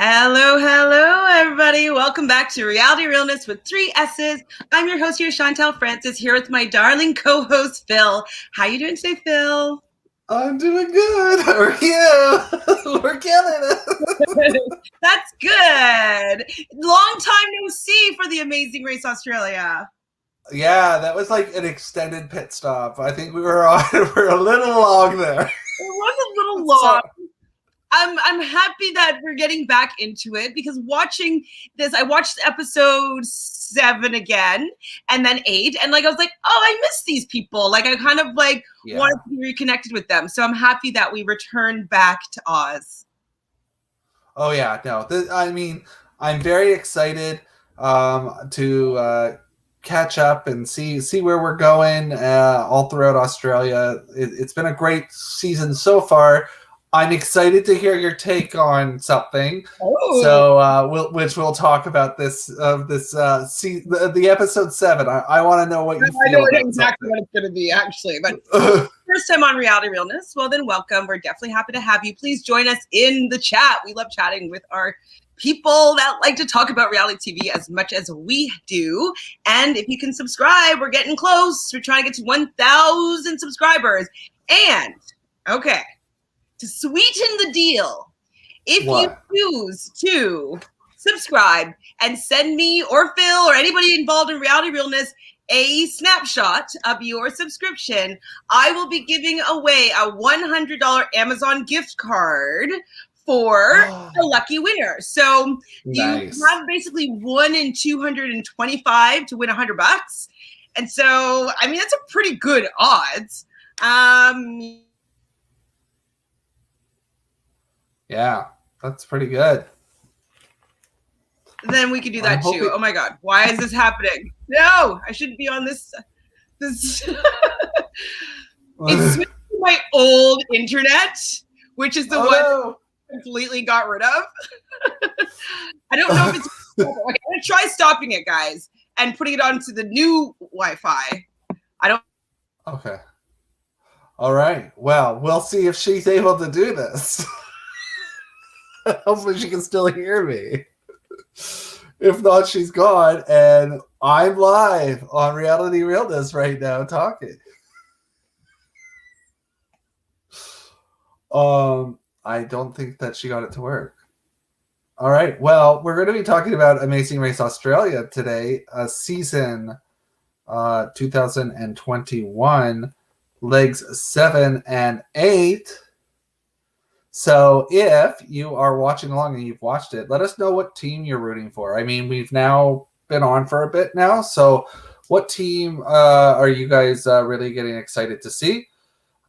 Hello, hello, everybody. Welcome back to Reality Realness with 3 S's. I'm your host here, Chantele Francis, here with my darling co-host, Phil. How you doing today, Phil? I'm doing good. How are you? We're killing it. That's good. Long time no see for the Amazing Race Australia. Yeah, that was like an extended pit stop. I think we were on for a little long there. It was a little long. I'm happy that we're getting back into it because watching this, I watched episode 7 again and then 8, and I was like, oh, I miss these people. I kind of wanted to be reconnected with them. So I'm happy that we returned back to Oz. Oh yeah, no. I'm very excited to catch up and see where we're going all throughout Australia. It's been a great season so far. I'm excited to hear your take on something. Oh. So, we'll talk about the episode 7. I want to know what you feel. I know exactly what it's going to be, actually. But first time on Reality Realness. Well, then welcome. We're definitely happy to have you. Please join us in the chat. We love chatting with our people that like to talk about reality TV as much as we do. And if you can subscribe, we're getting close. We're trying to get to 1,000 subscribers. And, okay, to sweeten the deal, if you choose to subscribe and send me or Phil or anybody involved in Reality Realness a snapshot of your subscription, I will be giving away a $100 Amazon gift card for the lucky winner. So you have basically 1 in 225 to win $100. And so, I mean, that's a pretty good odds. Yeah, that's pretty good. Then we could do that too. Oh my God, why is this happening? No, I shouldn't be on this. It's my old internet, which is the one I completely got rid of. I don't know if it's. Okay, I'm gonna try stopping it, guys, and putting it onto the new Wi-Fi. Okay. All right. Well, we'll see if she's able to do this. Hopefully she can still hear me. If not, she's gone, and I'm live on Reality Realness right now talking. I don't think that she got it to work. All right. Well, we're going to be talking about Amazing Race Australia today, season 2021, legs 7 and 8. So if you are watching along and you've watched it, let us know what team you're rooting for. I mean, we've now been on for a bit now. So what team are you guys really getting excited to see?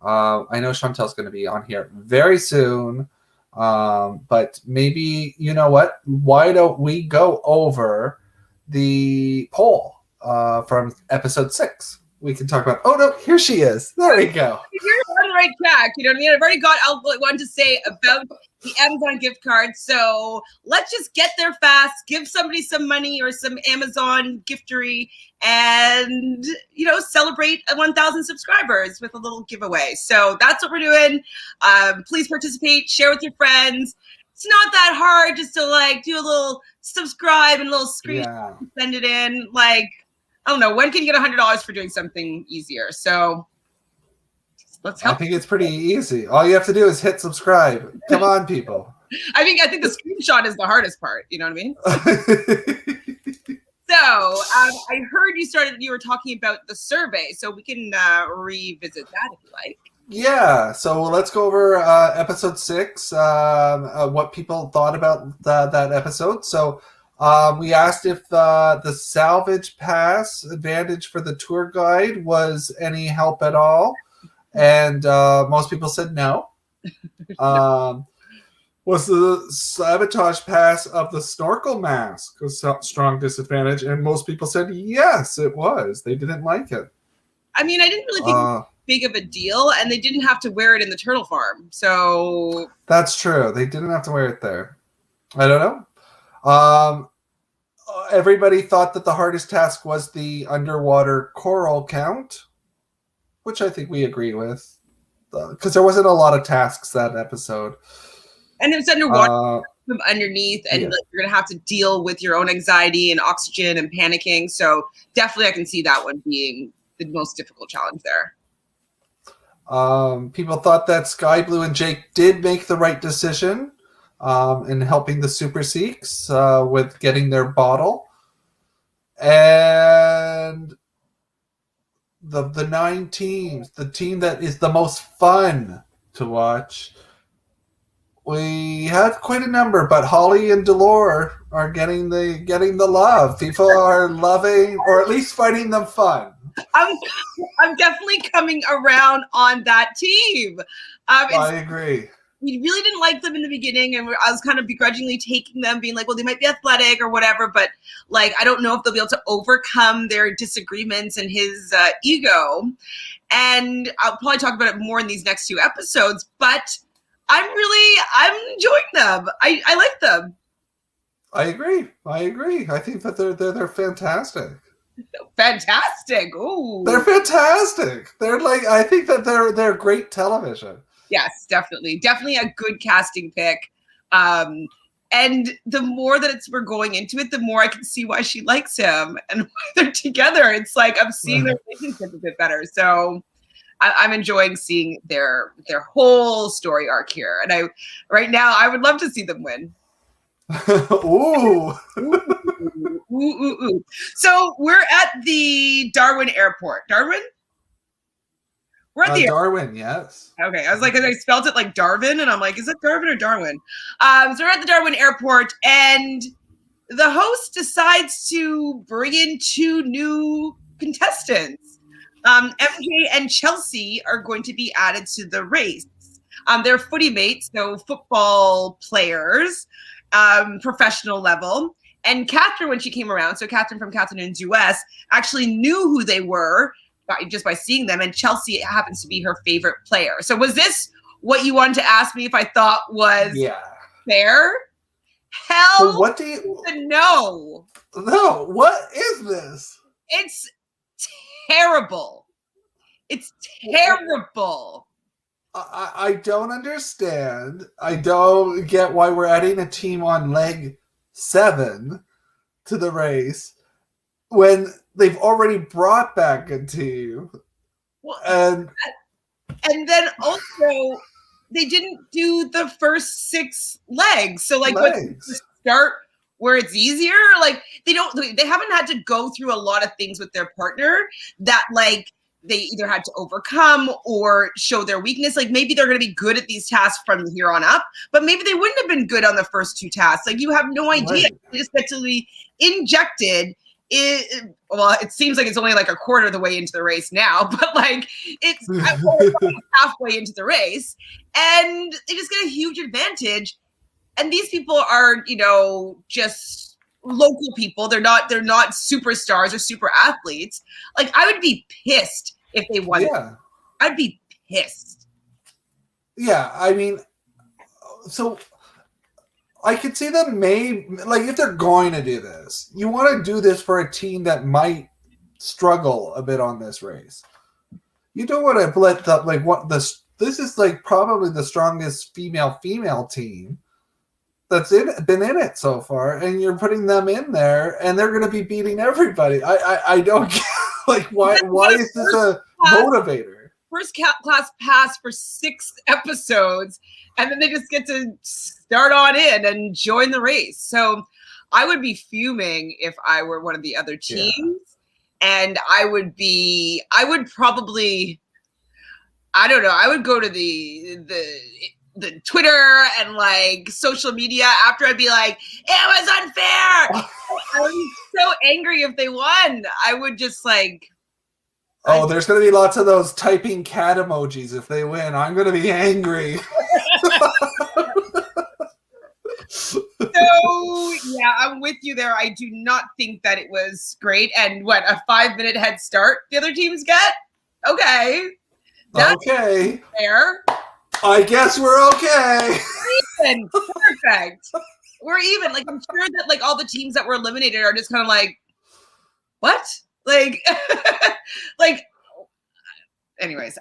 I know Chantele's going to be on here very soon. But maybe, you know what? Why don't we go over the poll from episode 6? We can talk about, oh no, here she is. There we go. You're on the right track. You know what I mean? I've already got one to say about the Amazon gift card. So let's just get there fast, give somebody some money or some Amazon giftery, and, you know, celebrate 1,000 subscribers with a little giveaway. So that's what we're doing. Please participate, share with your friends. It's not that hard just to do a little subscribe and a little screenshot and send it in. I don't know, when can you get $100 for doing something easier? So let's help. I think it's pretty easy. All you have to do is hit subscribe. Come on, people. I think the screenshot is the hardest part. You know what I mean? So I heard you were talking about the survey, so we can revisit that if you like. Yeah, so let's go over episode 6, what people thought about that episode. So we asked if the salvage pass advantage for the tour guide was any help at all. And most people said no. Was the sabotage pass of the snorkel mask a strong disadvantage? And most people said yes, it was. They didn't like it. I mean, I didn't really think it was big of a deal, and they didn't have to wear it in the turtle farm. So that's true. They didn't have to wear it there. I don't know. Everybody thought that the hardest task was the underwater coral count, which I think we agree with, because there wasn't a lot of tasks that episode. And it was underwater. from underneath, and like, you're gonna have to deal with your own anxiety and oxygen and panicking. So definitely, I can see that one being the most difficult challenge there. People thought that Skye-Blue and Jake did make the right decision in helping the Super Seeks with getting their bottle. And the 9 teams, the team that is the most fun to watch, we had quite a number, but Holly and Dolor are getting the love. People are loving, or at least finding them fun. I'm definitely coming around on that team. I agree. We really didn't like them in the beginning, and I was kind of begrudgingly taking them, being like, well, they might be athletic or whatever, but like, I don't know if they'll be able to overcome their disagreements and his ego. And I'll probably talk about it more in these next 2 episodes, but I'm enjoying them. I like them. I agree. I think that they're fantastic. Fantastic. Ooh. They're fantastic. They're like, I think that they're great television. Yes, definitely. Definitely a good casting pick. And the more that we're going into it, the more I can see why she likes him and why they're together. It's like I'm seeing their relationship a bit better. So I'm enjoying seeing their whole story arc here. And right now I would love to see them win. Ooh. Ooh. So we're at the Darwin Airport. Darwin? We're at the Darwin, yes. Okay, I was like, I spelled it like Darwin, and I'm like, is it Darwin or Darwin? So we're at the Darwin Airport, and the host decides to bring in 2 new contestants. MJ and Chelsea are going to be added to the race. They're footy mates, so football players, professional level. And Catherine, when she came around, so Catherine from Catherine and Dwes, actually knew who they were just by seeing them, and Chelsea happens to be her favorite player. So was this what you wanted to ask me if I thought was fair? Hell, so what do you no. No, what is this? It's terrible. It's terrible. I don't understand. I don't get why we're adding a team on leg 7 to the race when they've already brought back a team. Well, and then also they didn't do the first 6 legs. So like let's start where it's easier. Like they haven't had to go through a lot of things with their partner that like they either had to overcome or show their weakness. Like maybe they're going to be good at these tasks from here on up, but maybe they wouldn't have been good on the first 2 tasks. Like you have no idea. Right. They just get to be injected. It seems like it's only like a quarter of the way into the race now, but like it's halfway into the race, and they just get a huge advantage. And these people are, just local people. They're not superstars or super athletes. Like I would be pissed if they won. Yeah. I'd be pissed. Yeah, I mean, so I could see them if they're going to do this, you want to do this for a team that might struggle a bit on this race. You don't want to let this is like probably the strongest female team that's been in it so far, and you're putting them in there, and they're going to be beating everybody. I don't get why is this a motivator? First class pass for 6 episodes, and then they just get to start on in and join the race. So I would be fuming if I were one of the other teams, and I would probably, I don't know, I would go to the Twitter and like social media after. I'd be like, it was unfair. I would be so angry if they won. I would just like, there's going to be lots of those typing cat emojis if they win. I'm going to be angry. So, yeah, I'm with you there. I do not think that it was great. And what, a 5-minute head start the other teams get? Okay. That's fair. I guess we're okay. Even. Perfect. We're even. Like, I'm sure that like all the teams that were eliminated are just kind of like, what? Like, like anyways,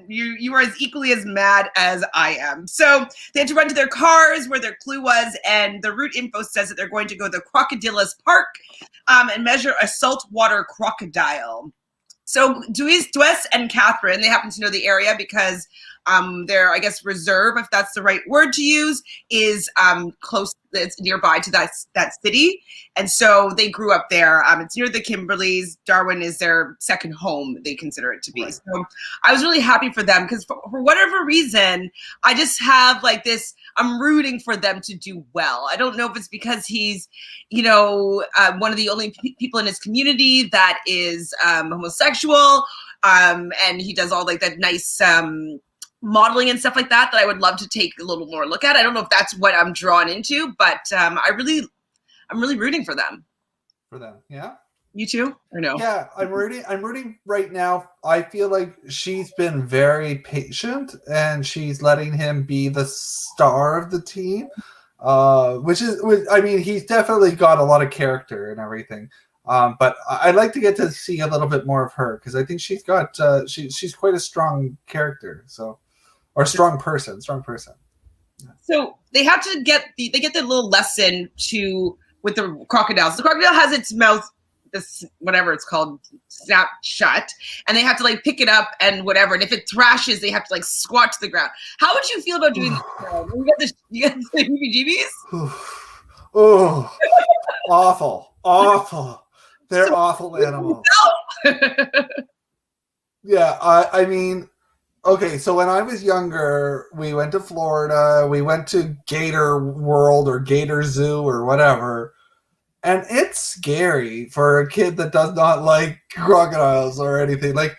you are as equally as mad as I am. So they had to run to their cars where their clue was, and the route info says that they're going to go to the Crocodilus Park and measure a saltwater crocodile. So Dwes and Katherine, they happen to know the area because their, I guess, reserve, if that's the right word to use, is close. It's nearby to that city, and so they grew up there. It's near the Kimberleys. Darwin is their second home. They consider it to be. Right. So I was really happy for them because for whatever reason, I just have like this. I'm rooting for them to do well. I don't know if it's because he's, one of the only people in his community that is homosexual, and he does all like that nice modeling and stuff like that I would love to take a little more look at. I don't know if that's what I'm drawn into, but I'm really rooting for them. Yeah. You too, or no? Yeah, I'm rooting right now. I feel like she's been very patient and she's letting him be the star of the team, he's definitely got a lot of character and everything. But I'd like to get to see a little bit more of her because I think she's got she's quite a strong character, or strong person. So they have to get the little lesson with the crocodiles. The crocodile has its mouth, this whatever it's called, snap shut, and they have to like pick it up and whatever. And if it thrashes, they have to like squat to the ground. How would you feel about doing this? You get the heebie-jeebies? Oh, awful. They're awful animals. Yeah, I mean, okay, so when I was younger, we went to Florida, we went to Gator World or Gator Zoo or whatever, and it's scary for a kid that does not like crocodiles or anything. Like,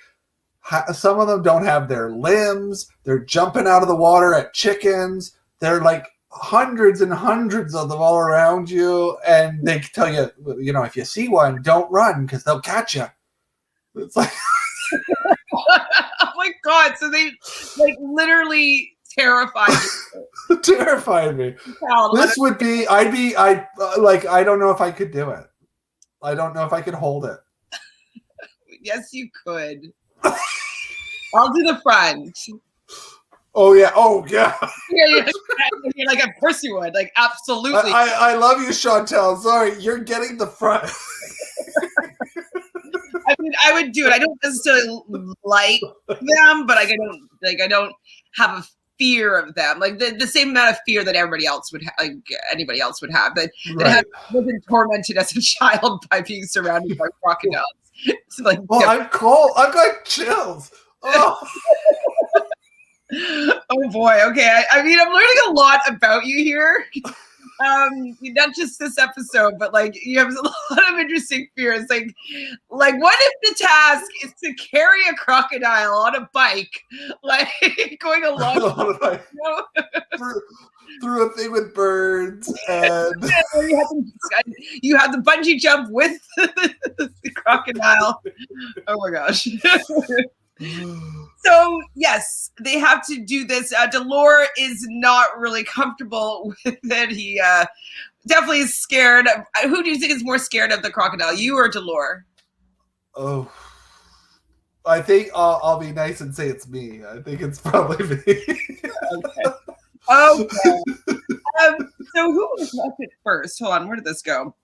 some of them don't have their limbs, they're jumping out of the water at chickens, they're like hundreds and hundreds of them all around you, and they tell you, if you see one, don't run because they'll catch you. It's like, oh my God! So they like literally terrified you. Terrified me. This would be. I don't know if I could do it. I don't know if I could hold it. Yes, you could. I'll do the front. Oh yeah! Oh yeah! Yeah, like of course you would. Like absolutely. I love you, Chantele. Sorry, you're getting the front. I mean, I would do it. I don't necessarily like them, but I don't have a fear of them. Like the same amount of fear that everybody else would have, like anybody else would have. That have been tormented as a child by being surrounded by crocodiles. It's like, I'm cold. I've got chills. Oh. Oh boy. Okay. I mean, I'm learning a lot about you here. Not just this episode, but like you have a lot of interesting fears. Like what if the task is to carry a crocodile on a bike, like going along through a thing with birds, and you have the bungee jump with the crocodile. Oh my gosh. So, yes, they have to do this. Dolor is not really comfortable with it. He definitely is scared. Who do you think is more scared of the crocodile, you or Dolor? Oh, I think I'll be nice and say it's me. I think it's probably me. Okay. So who was left at first? Hold on, where did this go?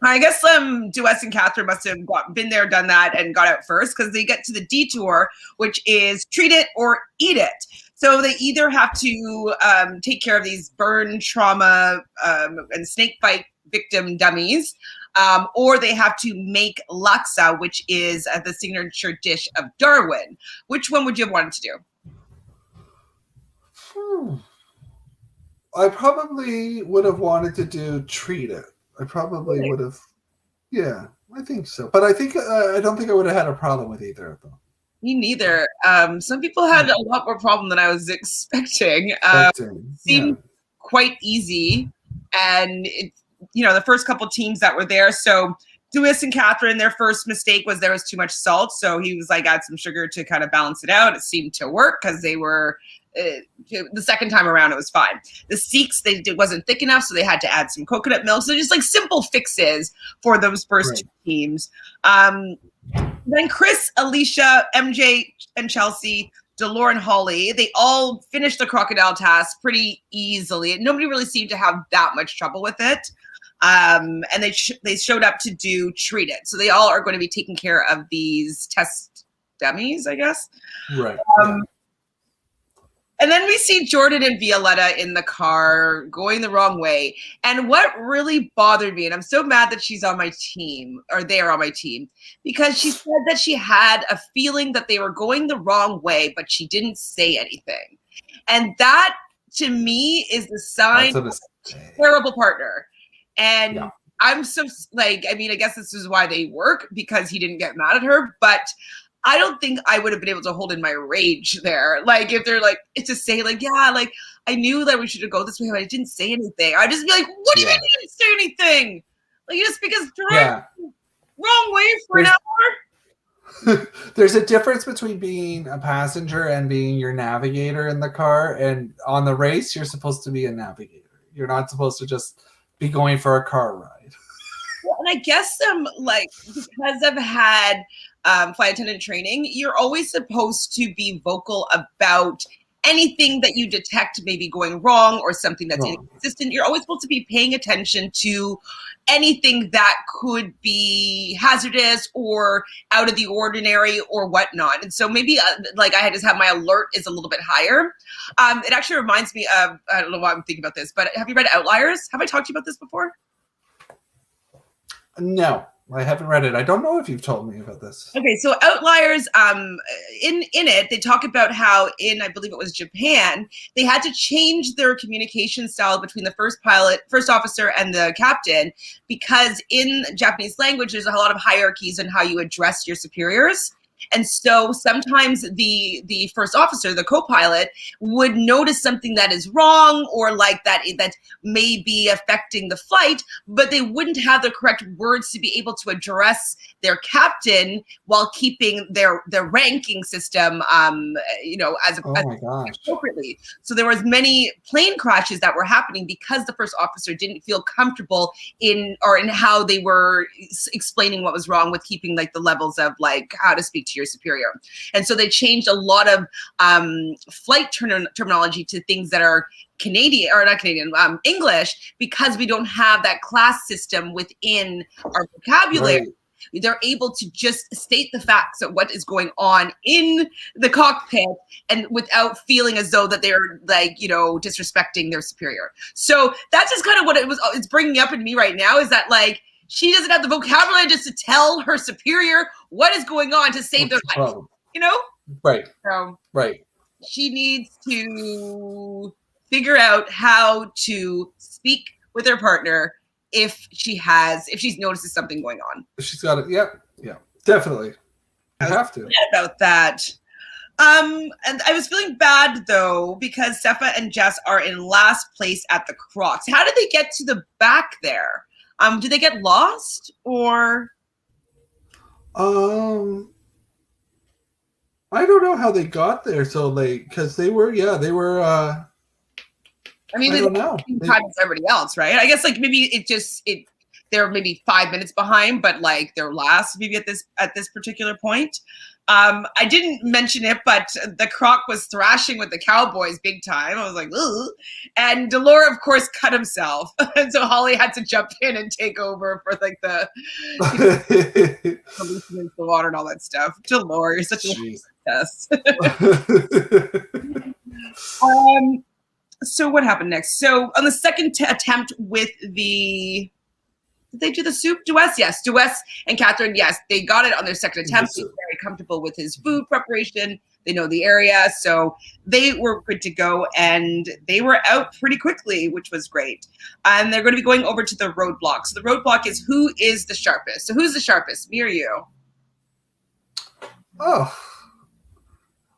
I guess Dwes and Katherine must have been there, done that, and got out first because they get to the detour, which is treat it or eat it. So they either have to take care of these burn, trauma, and snake bite victim dummies, or they have to make laksa, which is the signature dish of Darwin. Which one would you have wanted to do? I probably would have wanted to do treat it. I probably would have. Yeah, I think so. But I think I don't think I would have had a problem with either of them. Me neither. Some people had a lot more problem than I was expecting. Seemed quite easy, and the first couple teams that were there. So Dwes and Katherine, their first mistake was there was too much salt. So he was like, add some sugar to kind of balance it out. It seemed to work because they were. The second time around, it was fine. The Sikhs, it wasn't thick enough, so they had to add some coconut milk. So just like simple fixes for those first two teams. Then Chris, Aleisha, MJ, and Chelsea, Dolor and Holly, they all finished the crocodile task pretty easily. Nobody really seemed to have that much trouble with it. And they showed up to treat it. So they all are going to be taking care of these test dummies, I guess. Right. And then we see Jordan and Violeta in the car going the wrong way. And what really bothered me, and I'm so mad that she's on my team, or they are on my team, because she said that she had a feeling that they were going the wrong way, but she didn't say anything. And that, to me, is the sign of a terrible partner. And I'm so, I guess this is why they work, because he didn't get mad at her, but I don't think I would have been able to hold in my rage there. Like, if they're like, it's to say, like, yeah, like, I knew that we should go this way, but I didn't say anything. I'd just be like, what do you mean you didn't say anything? Like, just because driving wrong way for an hour? There's a difference between being a passenger and being your navigator in the car. And on the race, you're supposed to be a navigator. You're not supposed to just be going for a car ride. Well, and I guess because I've had flight attendant training, you're always supposed to be vocal about anything that you detect maybe going wrong or something that's inconsistent. You're always supposed to be paying attention to anything that could be hazardous or out of the ordinary or whatnot. And so maybe I just have my alert is a little bit higher. It actually reminds me of, I don't know why I'm thinking about this, but have you read Outliers? Have I talked to you about this before? No, I haven't read it. I don't know if you've told me about this. Okay, so Outliers, in it, they talk about how in, I believe it was Japan, they had to change their communication style between the first officer and the captain, because in Japanese language, there's a lot of hierarchies in how you address your superiors. And so sometimes the first officer, the co-pilot, would notice something that is wrong or like that may be affecting the flight, but they wouldn't have the correct words to be able to address their captain while keeping their ranking system, as appropriately. So there was many plane crashes that were happening because the first officer didn't feel comfortable in how they were explaining what was wrong with keeping like the levels of like how to speak to your superior. And so they changed a lot of flight terminology to things that are English, because we don't have that class system within our vocabulary. Right. They're able to just state the facts of what is going on in the cockpit, and without feeling as though that they're disrespecting their superior. So that's just kind of what it's bringing up in me right now, is that like, she doesn't have the vocabulary just to tell her superior what is going on to save their life. Right. So right. She needs to figure out how to speak with her partner if she notices something going on. She's got it. Yeah, definitely. You have to. About that. And I was feeling bad though, because Sefa and Jess are in last place at the Crocs. How did they get to the back there? Did they get lost or? I don't know how they got there so late, because they were. I don't know. Time as everybody else, right? I guess like maybe they're maybe 5 minutes behind, but like they're last maybe at this particular point. I didn't mention it, but the Croc was thrashing with the Cowboys big time. I was like, ugh. And Dolor, of course, cut himself. And so Holly had to jump in and take over for like the releasing into the water and all that stuff. Dolor, you're such a success. So what happened next? So on the second attempt with did they do the soup? Dwes, yes. Dwes and Katherine, yes. They got it on their second attempt. They're very comfortable with his food preparation. They know the area. So they were good to go, and they were out pretty quickly, which was great. And they're going to be going over to the roadblock. So the roadblock is who is the sharpest. So who's the sharpest, me or you? Oh.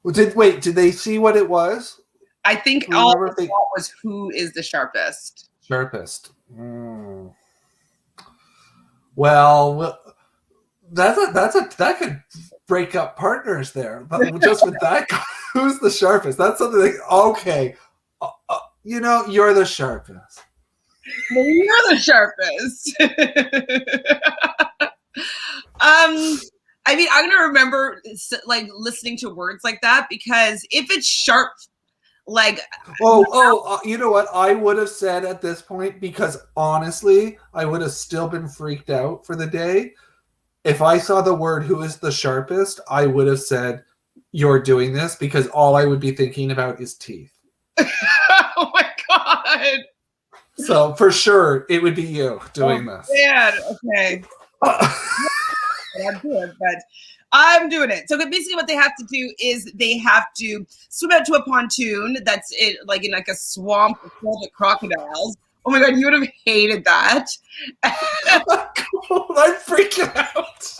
Well, did they see what it was? I think all they thought was who is the sharpest. Sharpest. Well, that could break up partners there. But just with that, who's the sharpest? That's something like, okay, you're the sharpest. You're the sharpest. I mean, I'm gonna remember like listening to words like that, because if it's sharp, like you know what I would have said at this point, because honestly, I would have still been freaked out for the day. If I saw the word "who is the sharpest," I would have said, "You're doing this," because all I would be thinking about is teeth. Oh my god! So for sure, it would be you doing this. Man, okay. I'm doing, but I'm doing it. So basically, what they have to do is they have to swim out to a pontoon that's like in like a swamp full of crocodiles. Oh my god, you would have hated that. I'm freaking out.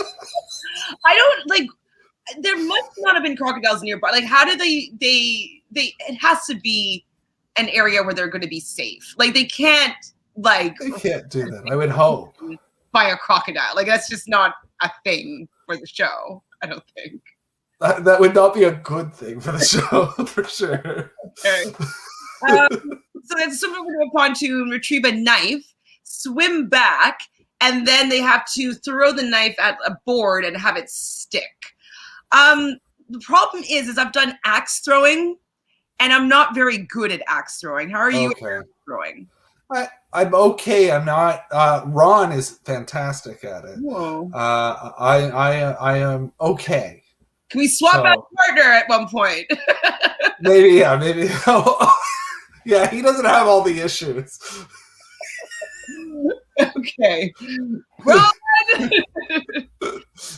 I don't like. There must not have been crocodiles nearby. Like, how do they? It has to be an area where they're going to be safe. Like, they can't do that. I would hope. By a crocodile. Like, that's just not a thing for the show. I don't think. That would not be a good thing for the show, for sure. Okay. So they have to swim over to a pontoon, retrieve a knife, swim back, and then they have to throw the knife at a board and have it stick. The problem is I've done axe throwing, and I'm not very good at axe throwing. How are you at axe throwing? I'm okay. I'm not. Ron is fantastic at it. I am okay. Can we swap out partner at one point? Maybe. Yeah, he doesn't have all the issues. Okay, Ron.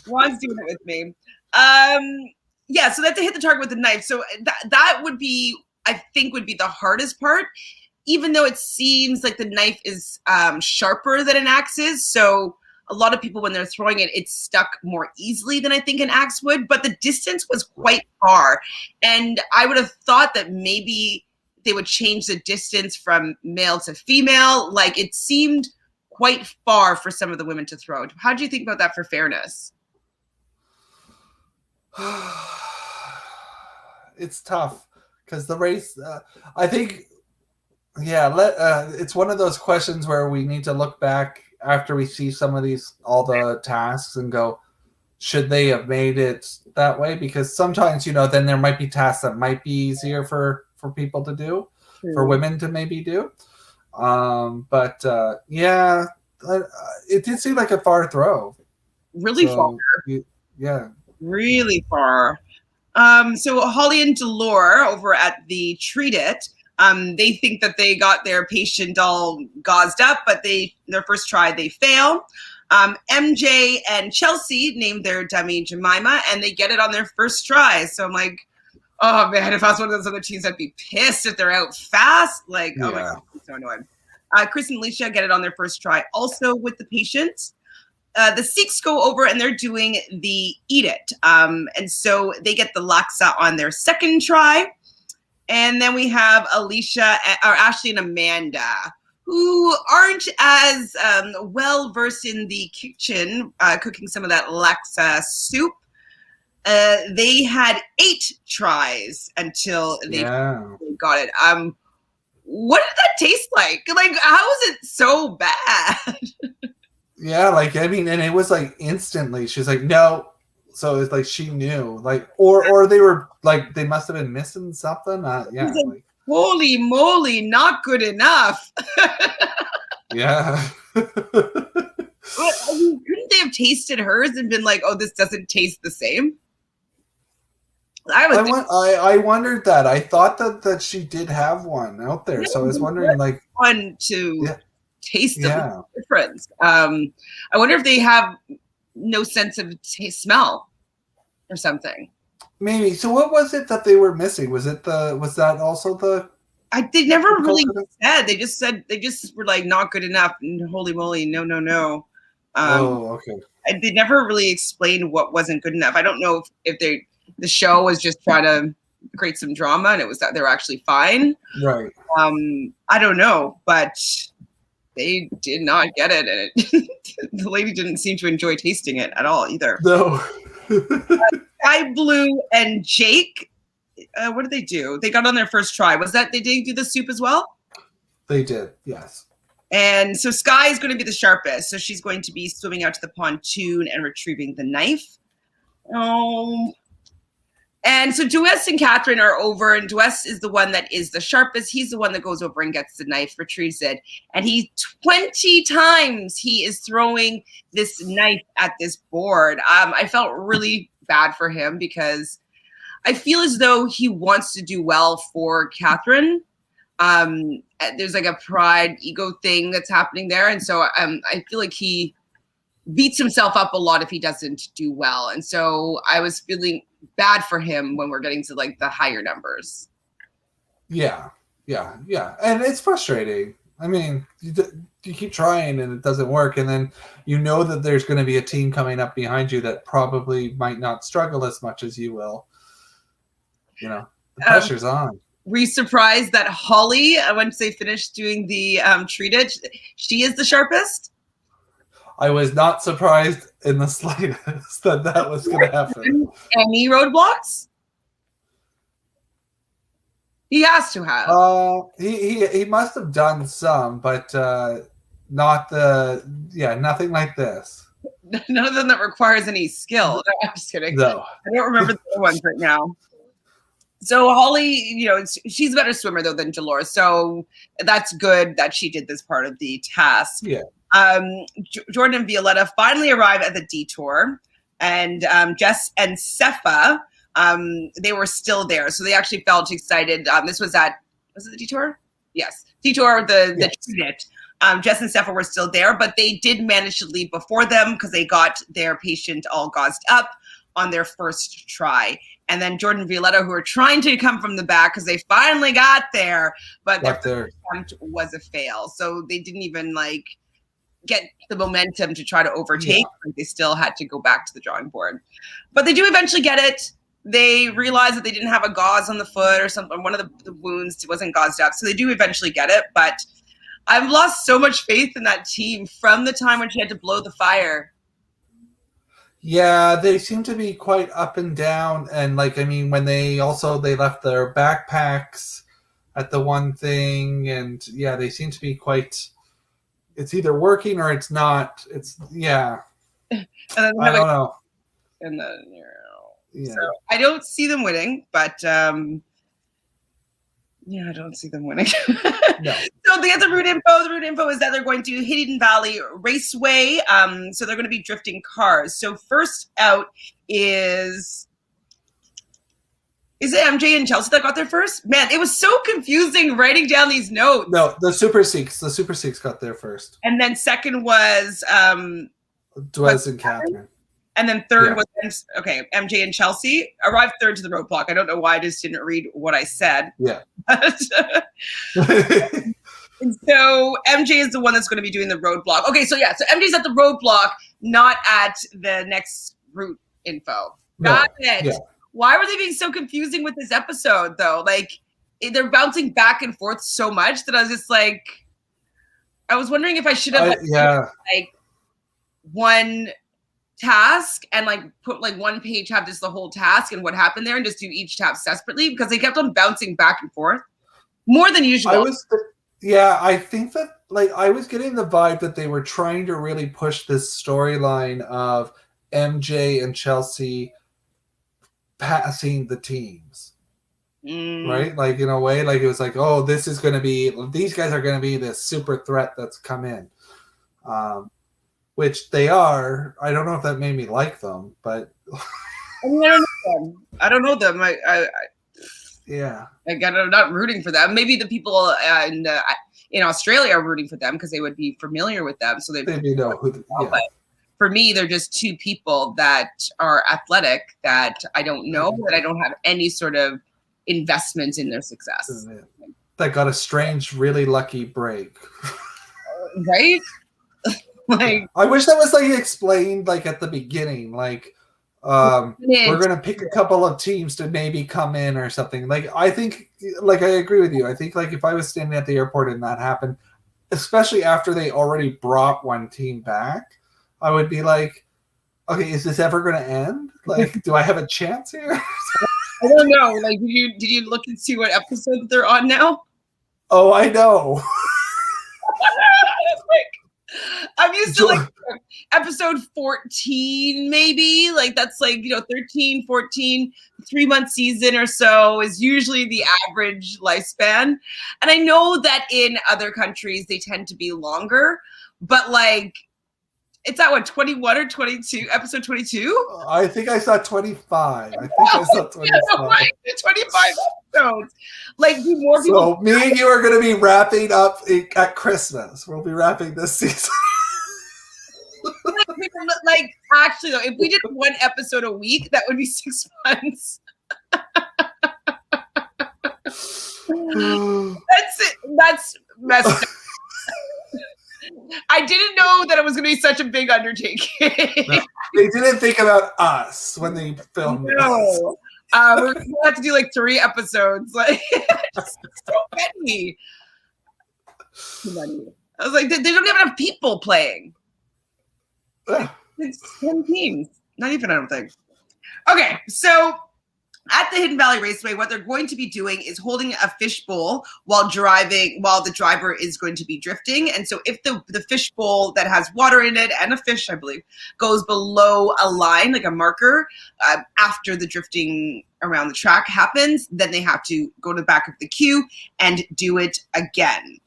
Ron's doing it with me. Yeah, so they have to hit the target with the knife. So that would be, I think, would be the hardest part, even though it seems like the knife is sharper than an axe is. So a lot of people, when they're throwing it, it's stuck more easily than I think an axe would. But the distance was quite far. And I would have thought that maybe they would change the distance from male to female. Like, it seemed quite far for some of the women to throw. How do you think about that for fairness? It's tough because the race, I think, it's one of those questions where we need to look back after we see some of all the tasks and go, should they have made it that way? Because sometimes, then there might be tasks that might be easier for people to do, for women to maybe do. It did seem like a far throw. Really far. Really far. So Holly and Dolor over at the Treat It, they think that they got their patient all gauzed up, but their first try, they fail. MJ and Chelsea named their dummy Jemima, and they get it on their first try. So I'm like, oh man, if I was one of those other teams, I'd be pissed if they're out fast. Like, oh my god, it's so annoying. Chris and Aleisha get it on their first try, also with the patients. The Sikhs go over and they're doing the Eat It. And so they get the laksa on their second try. And then we have Ashley and Amanda, who aren't as well versed in the kitchen, cooking some of that laksa soup. They had 8 tries until they got it. What did that taste like? Like, how is it so bad? Yeah, and it was like instantly. She's like, no. So it's like she knew, like, or they were like, they must have been missing something. Like, holy moly, not good enough. Yeah. But, couldn't they have tasted hers and been like, oh, this doesn't taste the same? I wondered that. I thought that she did have one out there, so I was wondering, like, one to taste the difference. I wonder if they have no sense of smell or something. Maybe. So what was it that they were missing? Was that also the? They never really said. They just were like, not good enough. And holy moly, no. Okay. They never really explained what wasn't good enough. I don't know if the show was just trying to create some drama and it was that they were actually fine. Right. I don't know, but they did not get it, and the lady didn't seem to enjoy tasting it at all either. No. Skye-Blue and Jake, what did they do? They got on their first try. Was that they did do the soup as well? They did, yes. And so Skye is going to be the sharpest. So she's going to be swimming out to the pontoon and retrieving the knife. Oh. And so Dwes and Katherine are over, and Dwes is the one that is the sharpest. He's the one that goes over and gets the knife, retrieves it. And 20 times he is throwing this knife at this board. I felt really bad for him because I feel as though he wants to do well for Katherine. There's like a pride, ego thing that's happening there. And so I feel like he beats himself up a lot if he doesn't do well. And so I was feeling bad for him when we're getting to like the higher numbers. Yeah. And it's frustrating. I mean, you keep trying and it doesn't work. And then you know that there's going to be a team coming up behind you that probably might not struggle as much as you will. You know, the pressure's on. Were you surprised that Holly, once they finished doing the treated, she is the sharpest? I was not surprised in the slightest that was going to happen. Any roadblocks? He has to have. He must have done some, but nothing like this. None of them that requires any skill. No, I'm just kidding. No. I don't remember the other ones right now. So Holly, she's a better swimmer though than Dolor, so that's good that she did this part of the task. Yeah. Jordan and Violeta finally arrive at the detour, and Jess and Sefa, they were still there, so they actually felt excited. Was it the detour? Yes, detour. The treat. Jess and Sefa were still there, but they did manage to leave before them because they got their patient all gauzed up on their first try. And then Jordan and Violeta, who were trying to come from the back because they finally got there, but their first attempt was a fail. So they didn't even get the momentum to try to overtake. Yeah. They still had to go back to the drawing board. But they do eventually get it. They realize that they didn't have a gauze on the foot or something. One of the wounds wasn't gauzed up. So they do eventually get it. But I've lost so much faith in that team from the time when she had to blow the fire. Yeah, they seem to be quite up and down. And when they left their backpacks at the one thing. And yeah, they seem to be quite, it's either working or it's not. I don't know. And then, so I don't see them winning, but I don't see them winning. No. So they get the route info. The route info is that they're going to Hidden Valley Raceway. So they're going to be drifting cars. So first out is it MJ and Chelsea that got there first? Man, it was so confusing writing down these notes. No, the Super Sikhs. The Super Sikhs got there first. And then second was Dwes and Katherine. And then third was MJ and Chelsea arrived third to the roadblock. I don't know why I just didn't read what I said. Yeah. And so MJ is the one that's going to be doing the roadblock. Okay, so MJ's at the roadblock, not at the next route info. Got it. Yeah. Why were they being so confusing with this episode, though? They're bouncing back and forth so much that I was just I was wondering if I should have one task and put one page, have just the whole task and what happened there, and just do each task separately, because they kept on bouncing back and forth more than usual. I think that I was getting the vibe that they were trying to really push this storyline of MJ and Chelsea passing the teams. Right? In a way, it was this is going to be, these guys are going to be this super threat that's come in. Which they are. I don't know if that made me like them, but I don't know them. I'm not rooting for them. Maybe the people in Australia are rooting for them because they would be familiar with them, so they know who. But for me, they're just two people that are athletic that I don't know, that I don't have any sort of investment in their success. That got a strange, really lucky break. Right? I wish that was explained at the beginning. We're gonna pick a couple of teams to maybe come in or something. I think I agree with you. I think if I was standing at the airport and that happened, especially after they already brought one team back, I would be okay, is this ever gonna end? Do I have a chance here? I don't know. Did you look and see what episode they're on now? Oh, I know. I'm used to episode 14, maybe. Like, that's like, 13, 14, 3-month season or so is usually the average lifespan. And I know that in other countries, they tend to be longer, but like, it's at what, 21 or 22, episode 22? I think I saw 25. I think I saw 25. 25 episodes. Like, do more people. So me and you are going to be wrapping up at Christmas. We'll be wrapping this season. Like, actually, though, if we did one episode a week, that would be 6 months. That's it. That's messed up. I didn't know that it was going to be such a big undertaking. No, they didn't think about us when they filmed this. No. We're going to have to do like 3 episodes. Like, just so many. Too many. I was like, they don't have enough people playing. It's 10 teams. Not even, I don't think. Okay, so at the Hidden Valley Raceway, what they're going to be doing is holding a fishbowl while the driver is going to be drifting. And so if the fishbowl that has water in it and a fish, I believe, goes below a line, like a marker, after the drifting around the track happens, then they have to go to the back of the queue and do it again.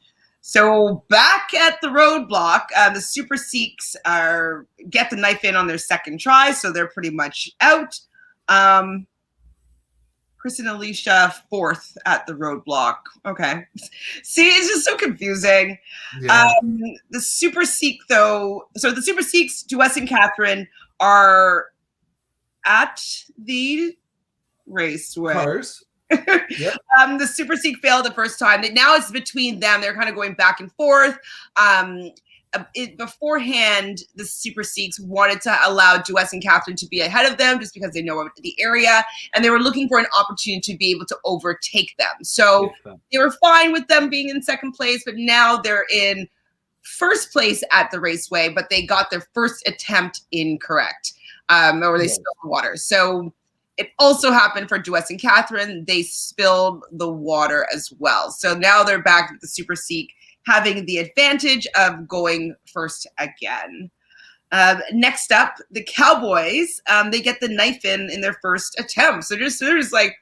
So back at the roadblock, the Super Seeks get the knife in on their second try, so they're pretty much out. Chris and Aleisha 4th at the roadblock. Okay. See, it's just so confusing. Yeah. The Super Seek, though, so the Super Seeks, Dwes and Katherine, are at the Raceway. Cars. Yep. The Super Seek failed the first time. Now it's between them. They're kind of going back and forth. Beforehand, the Super Seeks wanted to allow Dwes and Katherine to be ahead of them just because they know the area, and they were looking for an opportunity to be able to overtake them. So they were fine with them being in second place, but now they're in first place at the Raceway, but they got their first attempt incorrect, or they spilled the water. So it also happened for Dwes and Katherine. They spilled the water as well. So now they're back with the Super Seek having the advantage of going first again. Next up, the Cowboys, they get the knife in their first attempt. So they're just like,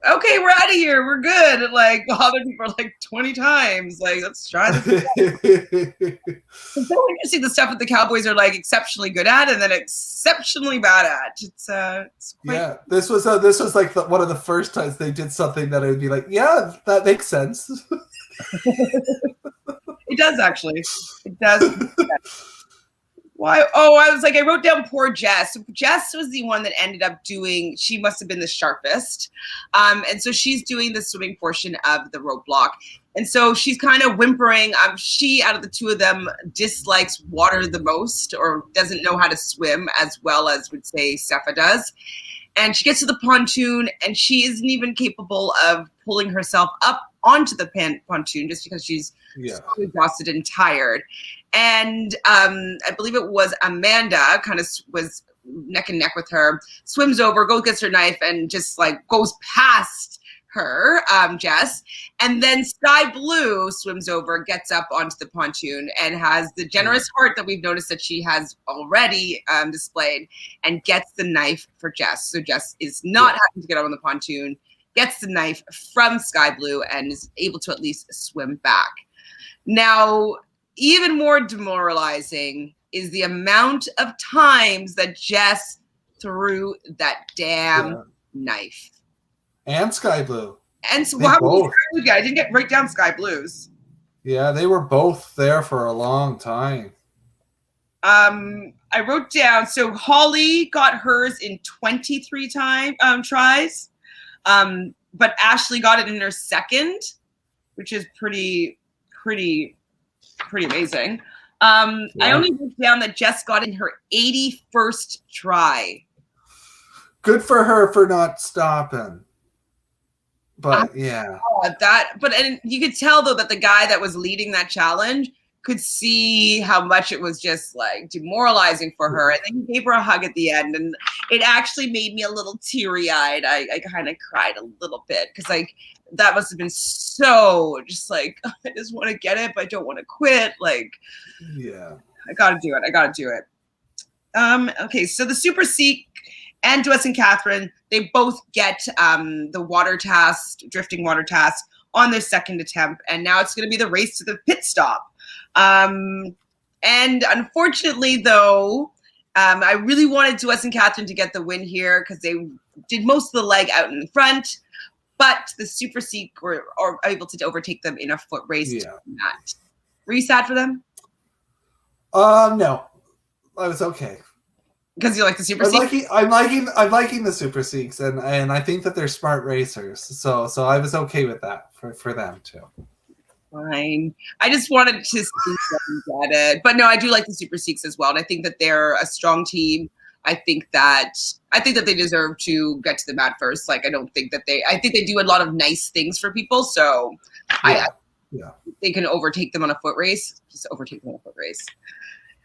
okay, we're out of here. We're good. And like, other people are like 20 times. Like, let's try this. It's so interesting, the stuff that the Cowboys are like exceptionally good at and then exceptionally bad at. It's quite... Yeah, this was like one of the first times they did something that I would be like, yeah, that makes sense. It does, actually. It does. Why? Oh, I wrote down poor Jess. Jess was the one that ended up doing, she must have been the sharpest. And so she's doing the swimming portion of the roadblock. And so she's kind of whimpering. She, out of the two of them, dislikes water the most, or doesn't know how to swim as well as would say Sefa does. And she gets to the pontoon, and she isn't even capable of pulling herself up onto the pontoon just because she's so exhausted and tired. And I believe it was Amanda kind of was neck and neck with her, swims over, gets her knife, and just like goes past her, Jess. And then Skye-Blue swims over, gets up onto the pontoon, and has the generous heart that we've noticed that she has already displayed, and gets the knife for Jess. So Jess is not having to get out on the pontoon, gets the knife from Skye-Blue, and is able to at least swim back. Now, even more demoralizing is the amount of times that Jess threw that damn knife. And Skye-Blue. And so how many Skye-Blue guys? I didn't write down Skye-Blues. Yeah, they were both there for a long time. I wrote down, so Holly got hers in 23 tries. But Ashley got it in her second, which is pretty amazing. I only wrote down that Jess got in her 81st try. Good for her for not stopping. But and you could tell though that the guy that was leading that challenge could see how much it was just like demoralizing for her. And then he gave her a hug at the end, and it actually made me a little teary-eyed. I kind of cried a little bit because like that must have been so just like, I just want to get it, but I don't want to quit. Like, yeah, I gotta do it. Okay, so the Super Seek and Dwes and Katherine, they both get the water task, drifting water task, on their second attempt, and now it's going to be the race to the pit stop. And unfortunately, though, I really wanted Dwes and Katherine to get the win here because they did most of the leg out in front, but the Super Seek were able to overtake them in a foot race. Yeah. Were you sad for them? No, I was okay. Because you like the Super Seek? I'm liking the Super Seeks, and I think that they're smart racers. So I was okay with that for them too. Fine. I just wanted to see them get it, but no, I do like the Super Seeks as well, and I think that they're a strong team. I think that they deserve to get to the mat first. Like, I think they do a lot of nice things for people. So yeah. They can overtake them on a foot race. Just overtake them on a foot race.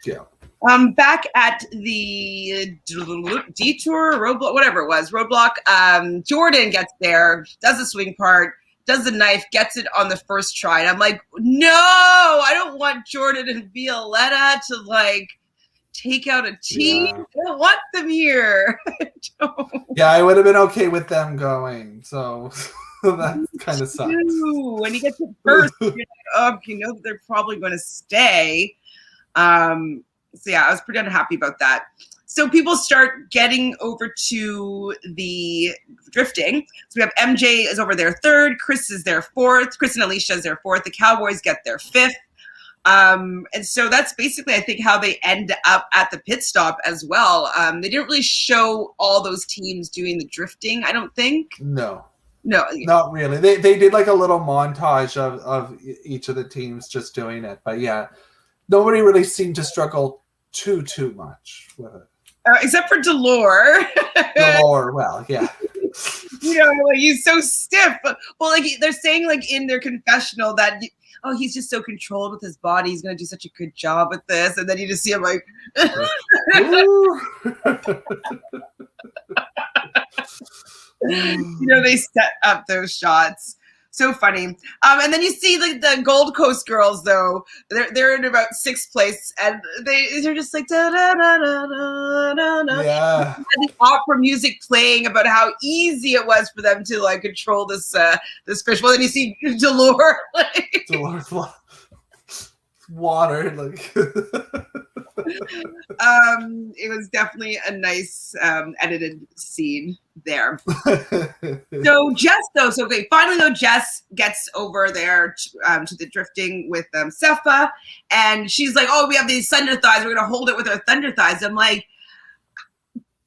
Yeah. Back at the detour, roadblock, whatever it was, roadblock, Jordan gets there, does the swing part, does the knife, gets it on the first try. And I'm like, no, I don't want Jordan and Violeta to like take out a team. Yeah. I don't want them here. Yeah, I would have been okay with them going. So that kind of sucks. When he gets it first, you're like, oh, you know that they're probably going to stay. So yeah, I was pretty unhappy about that. So people start getting over to the drifting. So we have MJ is over there third, Chris is there fourth, Chris and Aleisha is there fourth, the Cowboys get their fifth. And so that's basically, I think, how they end up at the pit stop as well. They didn't really show all those teams doing the drifting, I don't think. No, not really. They did like a little montage of each of the teams just doing it. But yeah, nobody really seemed to struggle too much with it. Except for Dolor. Dolor, well, yeah. You know, like he's so stiff. Well, like they're saying, like in their confessional that, oh, he's just so controlled with his body. He's gonna do such a good job with this, and then you just see him like. You know, they set up those shots. So funny. And then you see like the Gold Coast girls, though. They're in about sixth place, and they're just like da da da da da da. Yeah. And the opera music playing about how easy it was for them to like control this fish. Well, then you see Dolor. Like, Dolor's water, like. It was definitely a nice edited scene there. So Jess, though, finally though, Jess gets over there to the drifting with Sefa, and she's like, "Oh, we have these thunder thighs. We're gonna hold it with our thunder thighs." I'm like,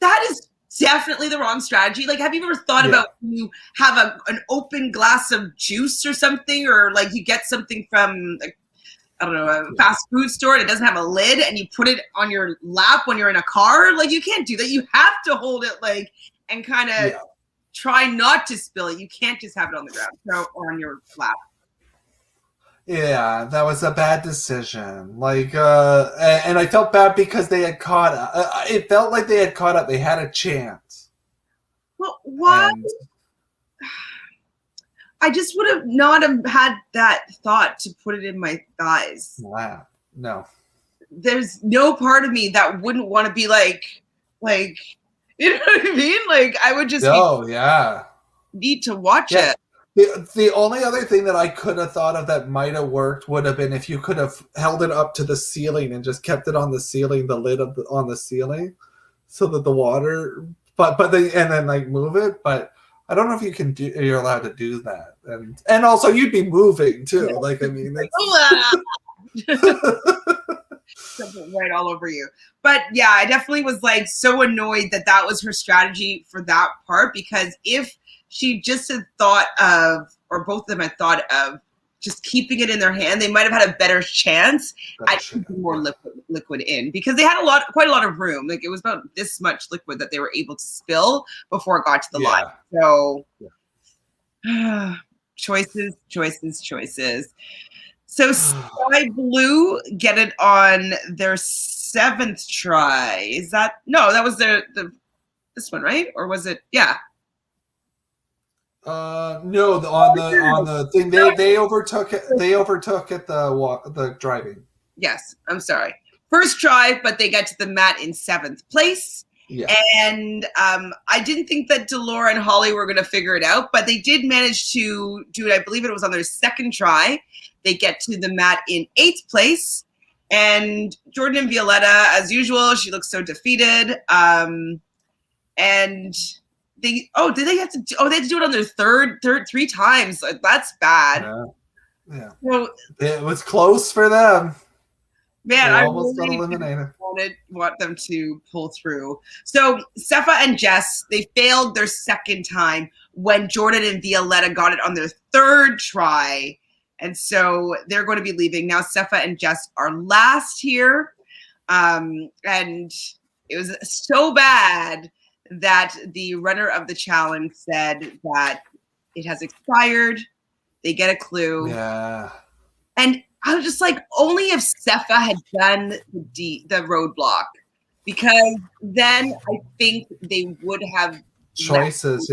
that is definitely the wrong strategy. Like, have you ever thought about when you have an open glass of juice or something, or like you get something from like, I don't know, a fast food store and it doesn't have a lid and you put it on your lap when you're in a car? Like, you can't do that. You have to hold it like and kind of try not to spill it. You can't just have it on the ground or on your lap. Yeah, that was a bad decision. Like, and I felt bad because they had caught up. It felt like they had caught up. They had a chance. Well, why? I just would have not have had that thought to put it in my thighs. Wow. No. There's no part of me that wouldn't want to be like, you know what I mean? Like, I would just need to watch it. The only other thing that I could have thought of that might have worked would have been if you could have held it up to the ceiling and just kept it on the ceiling, the lid on the ceiling, so that the water, and then like move it. But I don't know if you're allowed to do that, and also you'd be moving too. Like, I mean, something right all over you. But yeah, I definitely was like so annoyed that was her strategy for that part, because if she just had thought of, or both of them had thought of, just keeping it in their hand, they might have had a better chance at keeping more liquid in, because they had quite a lot of room. Like, it was about this much liquid that they were able to spill before it got to the line. So choices. So Skye-Blue get it on their 7th try. Is that that was this one, right? Or was it? Yeah. No, on the thing they overtook it. They overtook at the driving. Yes, I'm sorry. First try, but they get to the mat in 7th place. Yeah. And I didn't think that Dolor and Holly were going to figure it out, but they did manage to do it. I believe it was on their 2nd try. They get to the mat in 8th place. And Jordan and Violeta, as usual, she looks so defeated. And they had to do it on their third 3 times. That's bad. Yeah. So, it was close for them. Man, they I almost really got eliminated. want them to pull through. So Sefa and Jess, they failed their 2nd time when Jordan and Violeta got it on their 3rd try. And so they're going to be leaving. Now Sefa and Jess are last here. And it was so bad that the runner of the challenge said that it has expired. They get a clue. Yeah. And I was just like, only if Sefa had done the roadblock, because then I think they would have choices,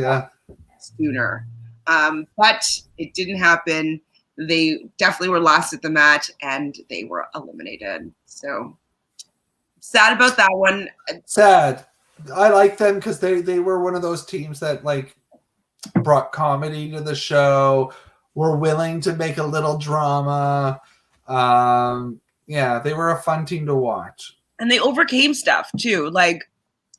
sooner. But it didn't happen. They definitely were last at the mat, and they were eliminated. So sad about that one. Sad. I like them because they were one of those teams that like brought comedy to the show, were willing to make a little drama. They were a fun team to watch. And they overcame stuff too. Like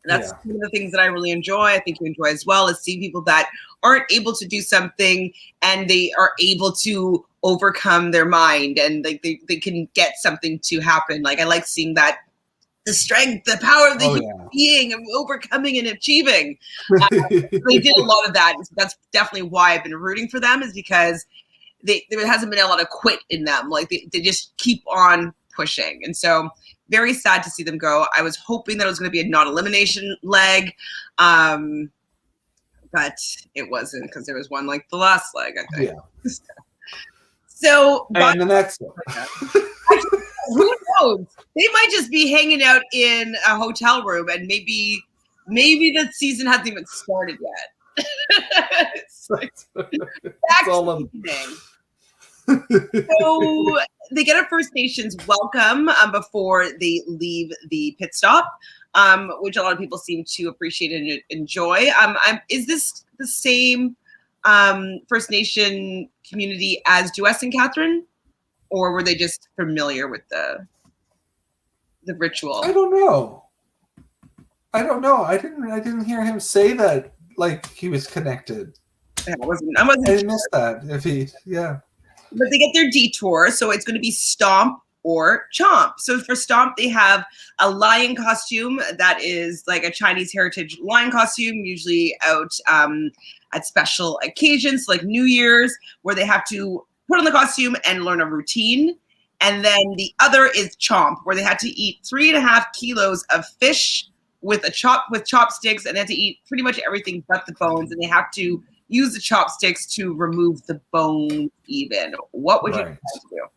that's one of the things that I really enjoy. I think you enjoy as well, is seeing people that aren't able to do something and they are able to overcome their mind, and like they can get something to happen. Like I like seeing that, the strength, the power of the human being and overcoming and achieving. They did a lot of that. That's definitely why I've been rooting for them, is because there hasn't been a lot of quit in them. Like they just keep on pushing. And so very sad to see them go. I was hoping that it was going to be a non-elimination leg. But it wasn't, because there was one like the last leg, I think. Yeah. So and the next one. Who knows? They might just be hanging out in a hotel room, and maybe the season hasn't even started yet. It's all of them. So they get a First Nations welcome before they leave the pit stop, which a lot of people seem to appreciate and enjoy. Is this the same First Nation community as Dwes and Katherine, or were they just familiar with the ritual? I don't know. I didn't hear him say that like he was connected. I didn't miss that. But they get their detour, so it's going to be Stomp or Chomp. So for Stomp, they have a lion costume that is like a Chinese heritage lion costume, usually out at special occasions like New Year's, where they have to put on the costume and learn a routine. And then the other is Chomp, where they had to eat 3.5 kilos of fish with chopsticks, and they had to eat pretty much everything but the bones, and they have to use the chopsticks to remove the bone even. What would you do?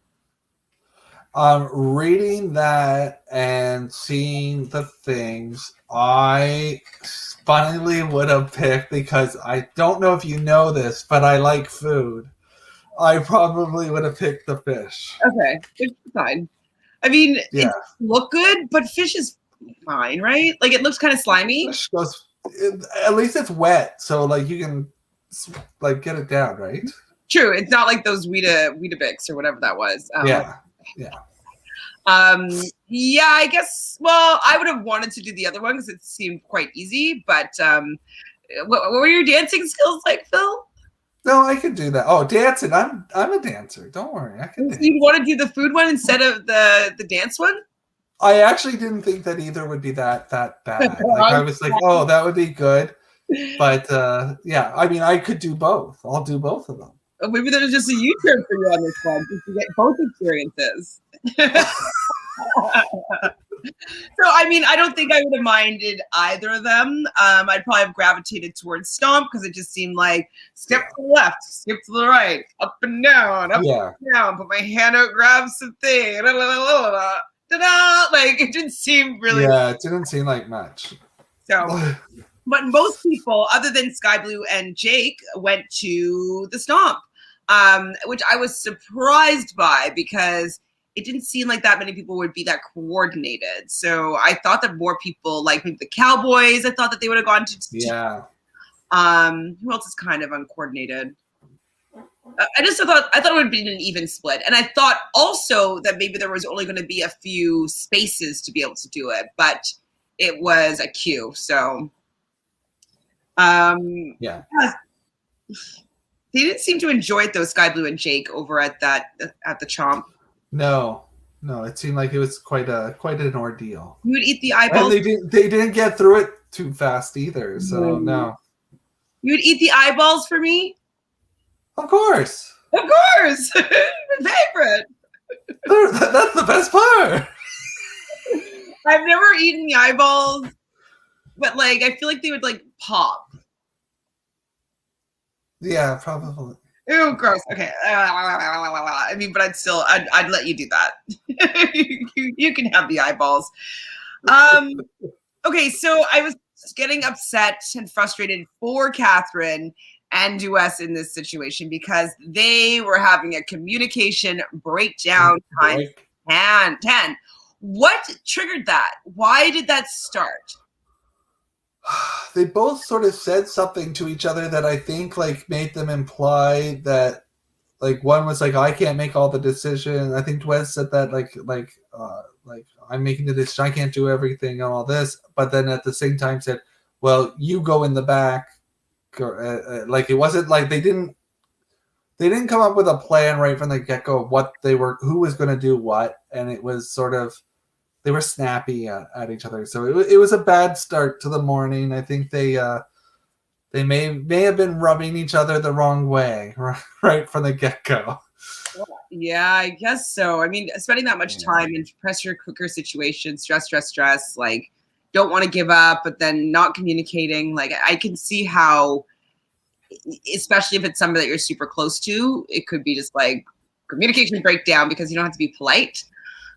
Reading that and seeing the things, I funnily would have picked, because I don't know if you know this, but I like food. I probably would have picked the fish. Okay, it's fine. I mean, it look good, but fish is fine, right? Like it looks kind of slimy. Fish goes, at least it's wet, so like you can like get it down, right? True. It's not like those Weetabix or whatever that was. I guess. Well, I would have wanted to do the other one because it seemed quite easy. But what were your dancing skills like, Phil? No, I could do that. Oh, dancing! I'm a dancer. Don't worry, I can. So you want to do the food one instead of the dance one? I actually didn't think that either would be that bad. Like I was like, oh, that would be good. But I mean, I could do both. I'll do both of them. Oh, maybe there's just a U-turn for you on this one, just to get both experiences. So, I mean, I don't think I would have minded either of them. I'd probably have gravitated towards Stomp because it just seemed like skip to the left, skip to the right, up and down, up and down, put my hand out, grab something, like it didn't seem really. Yeah, it didn't seem like much. So, but most people, other than Skye-Blue and Jake, went to the Stomp, which I was surprised by because it didn't seem like that many people would be that coordinated. So I thought that more people, like maybe the Cowboys, I thought that they would have gone to. Yeah. Who else is kind of uncoordinated? I thought it would be an even split. And I thought also that maybe there was only going to be a few spaces to be able to do it, but it was a queue. So, yeah. They didn't seem to enjoy it though, Skye-Blue and Jake over at the Chomp. No, it seemed like it was quite an ordeal. You would eat the eyeballs. And they didn't get through it too fast either. So no. You would eat the eyeballs for me? Of course. Of course. My favorite. That's the best part. I've never eaten the eyeballs, but like I feel like they would like pop. Yeah, probably. Ew, gross. Okay. I mean, but I'd let you do that. you can have the eyeballs. Okay, so I was getting upset and frustrated for Katherine and Dwes in this situation because they were having a communication breakdown times 10. What triggered that? Why did that start? They both sort of said something to each other that I think like made them imply that like one was like, I can't make all the decisions. I think Dwes said that like I'm making the decision, I can't do everything and all this, but then at the same time said, well, you go in the back. Like it wasn't like they didn't come up with a plan right from the get-go of who was going to do what, and it was sort of they were snappy at each other. So it was a bad start to the morning. I think they may have been rubbing each other the wrong way right from the get-go. Yeah, I guess so. I mean, spending that much time in pressure cooker situations, stress, like don't want to give up, but then not communicating. Like I can see how, especially if it's somebody that you're super close to, it could be just like communication breakdown because you don't have to be polite.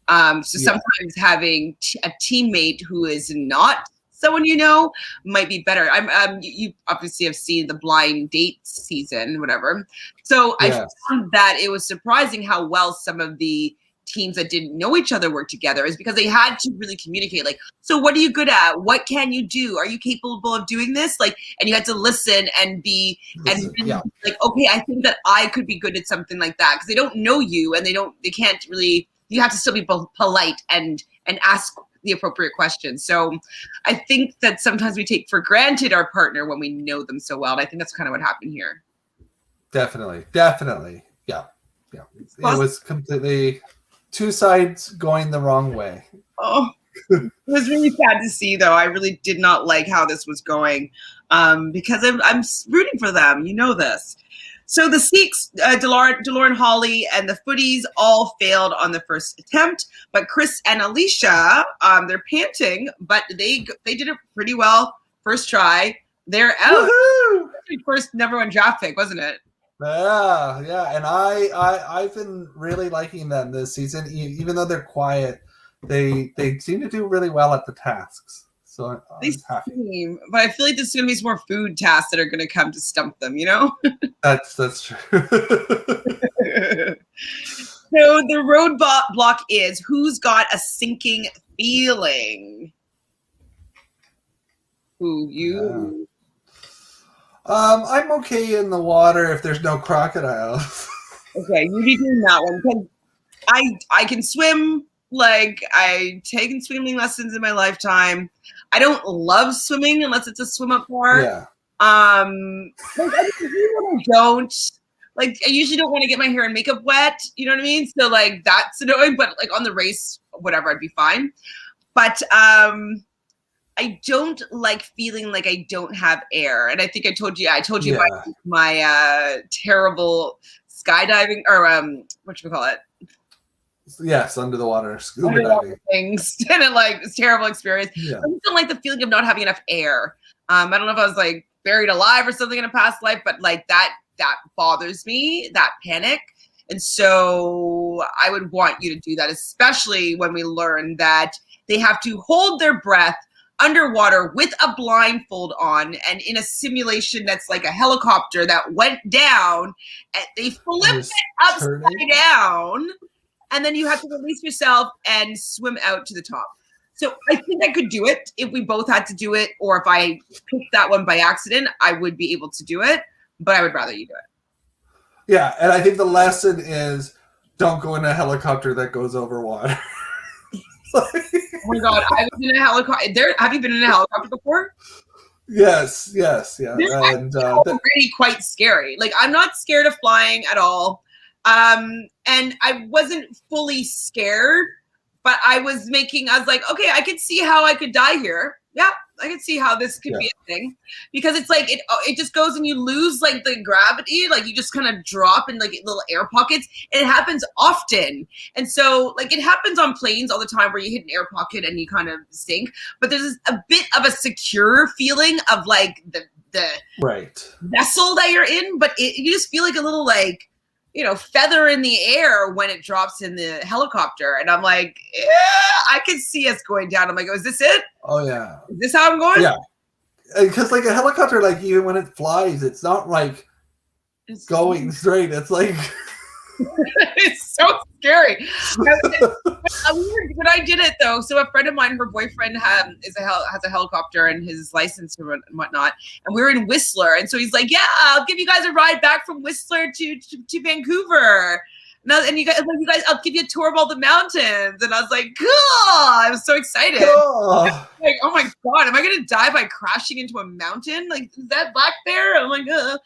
Sometimes having a teammate who is not someone you know might be better. You obviously have seen the blind date season, whatever. So I found that it was surprising how well some of the teams that didn't know each other worked together is because they had to really communicate. Like, so what are you good at? What can you do? Are you capable of doing this? Like, and you had to listen and be like, okay, I think that I could be good at something like that because they don't know you and they can't really. You have to still be polite and ask the appropriate questions. So I think that sometimes we take for granted our partner when we know them so well. And I think that's kind of what happened here. Definitely. Yeah. It was completely two sides going the wrong way. Oh, it was really sad to see, though. I really did not like how this was going because I'm rooting for them. You know this. So the Seeks, Dolor and Holly, and the Footies all failed on the first attempt, but Chris and Aleisha, they're panting, but they did it pretty well. First try, they're out. Woo-hoo! First number one draft pick, wasn't it? Yeah, and I've been really liking them this season, even though they're quiet. They seem to do really well at the tasks. So I'm happy. But I feel like there's going to be some more food tasks that are going to come to stump them, you know? That's true. So the roadblock is who's got a sinking feeling? Who, you? Yeah. I'm okay in the water if there's no crocodiles. Okay, you be doing that one because I can swim. Like I've taken swimming lessons in my lifetime. I don't love swimming unless it's a swim up part. Yeah. Like, I don't. Like I usually don't want to get my hair and makeup wet. You know what I mean? So like that's annoying. But like on the race, whatever, I'd be fine. But I don't like feeling like I don't have air. And I think I told you about my terrible skydiving or whatchamacallit? Yes, under the water scuba diving things, and it's a terrible experience. Yeah. I just don't like the feeling of not having enough air. I don't know if I was like buried alive or something in a past life, but like that bothers me, that panic. And so I would want you to do that, especially when we learn that they have to hold their breath underwater with a blindfold on and in a simulation that's like a helicopter that went down and they flip it upside down, and then you have to release yourself and swim out to the top. So I think I could do it if we both had to do it, or if I picked that one by accident, I would be able to do it, but I would rather you do it. Yeah, and I think the lesson is don't go in a helicopter that goes over water. Oh my God, I was in a helicopter. Have you been in a helicopter before? Yes, yeah. And really quite scary. Like, I'm not scared of flying at all. And I wasn't fully scared, but I was like, okay, I could see how I could die here. Yeah, I could see how this could be a thing, because it's like it just goes and you lose like the gravity, like you just kind of drop in like little air pockets. And it happens often, and so like it happens on planes all the time where you hit an air pocket and you kind of sink. But there's a bit of a secure feeling of like the vessel that you're in, but you just feel like a little like, you know, feather in the air when it drops in the helicopter. And I'm like, yeah, I can see us going down. I'm like, oh, is this it? Oh, yeah. Is this how I'm going? Yeah. Because like a helicopter, like even when it flies, it's not like it's going straight. It's like... It's so scary. When I did it though, so a friend of mine, her boyfriend has a helicopter and his license and whatnot, and we were in Whistler, and so he's like, "Yeah, I'll give you guys a ride back from Whistler to Vancouver." And you guys, I'll give you a tour of all the mountains. And I was like, cool. I was so excited. Cool. Like, oh my God, am I going to die by crashing into a mountain? Like, is that black bear? I'm like, And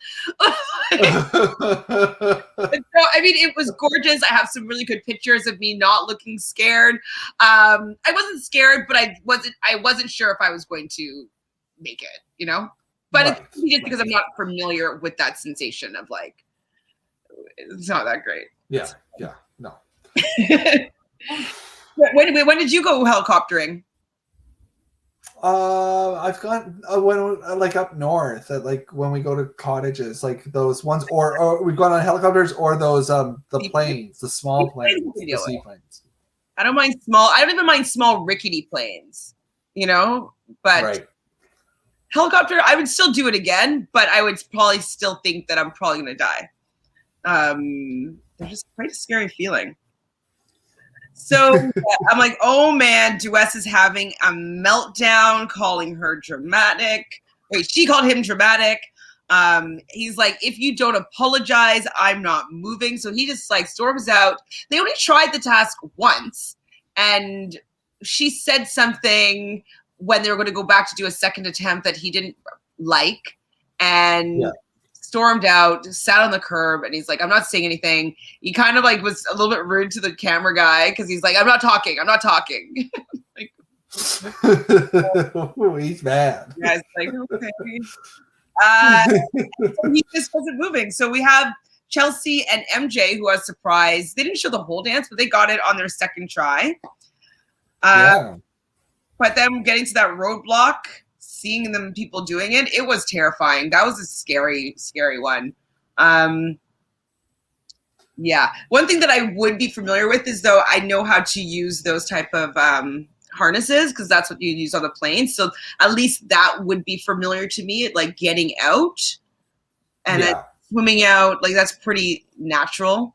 so, I mean, it was gorgeous. I have some really good pictures of me not looking scared. I wasn't scared, but I wasn't sure if I was going to make it, you know? But it's just because I'm not familiar with that sensation of like, it's not that great. Yeah, no. When did you go helicoptering? I've gone like up north at like when we go to cottages, like those ones, or we've gone on helicopters or those the planes, the small planes, the seaplanes. I don't mind small. I don't even mind small rickety planes, you know. But helicopter, I would still do it again, but I would probably still think that I'm probably gonna die. They're just quite a scary feeling. So I'm like, oh man, Dwes is having a meltdown, calling her dramatic. Wait, she called him dramatic. He's like, if you don't apologize, I'm not moving. So he just like storms out. They only tried the task once, and she said something when they were going to go back to do a second attempt that he didn't like, and stormed out, sat on the curb, and he's like, I'm not saying anything. He kind of like was a little bit rude to the camera guy because he's like, I'm not talking. Like, he's mad. Yeah, it's like, okay. So he just wasn't moving. So we have Chelsea and MJ, who was surprised. They didn't show the whole dance, but they got it on their second try. But then getting to that roadblock, seeing them people doing it, it was terrifying. That was a scary, scary one. Yeah. One thing that I would be familiar with is, though, I know how to use those type of harnesses, because that's what you use on the plane. So at least that would be familiar to me, like getting out and then swimming out. Like, that's pretty natural.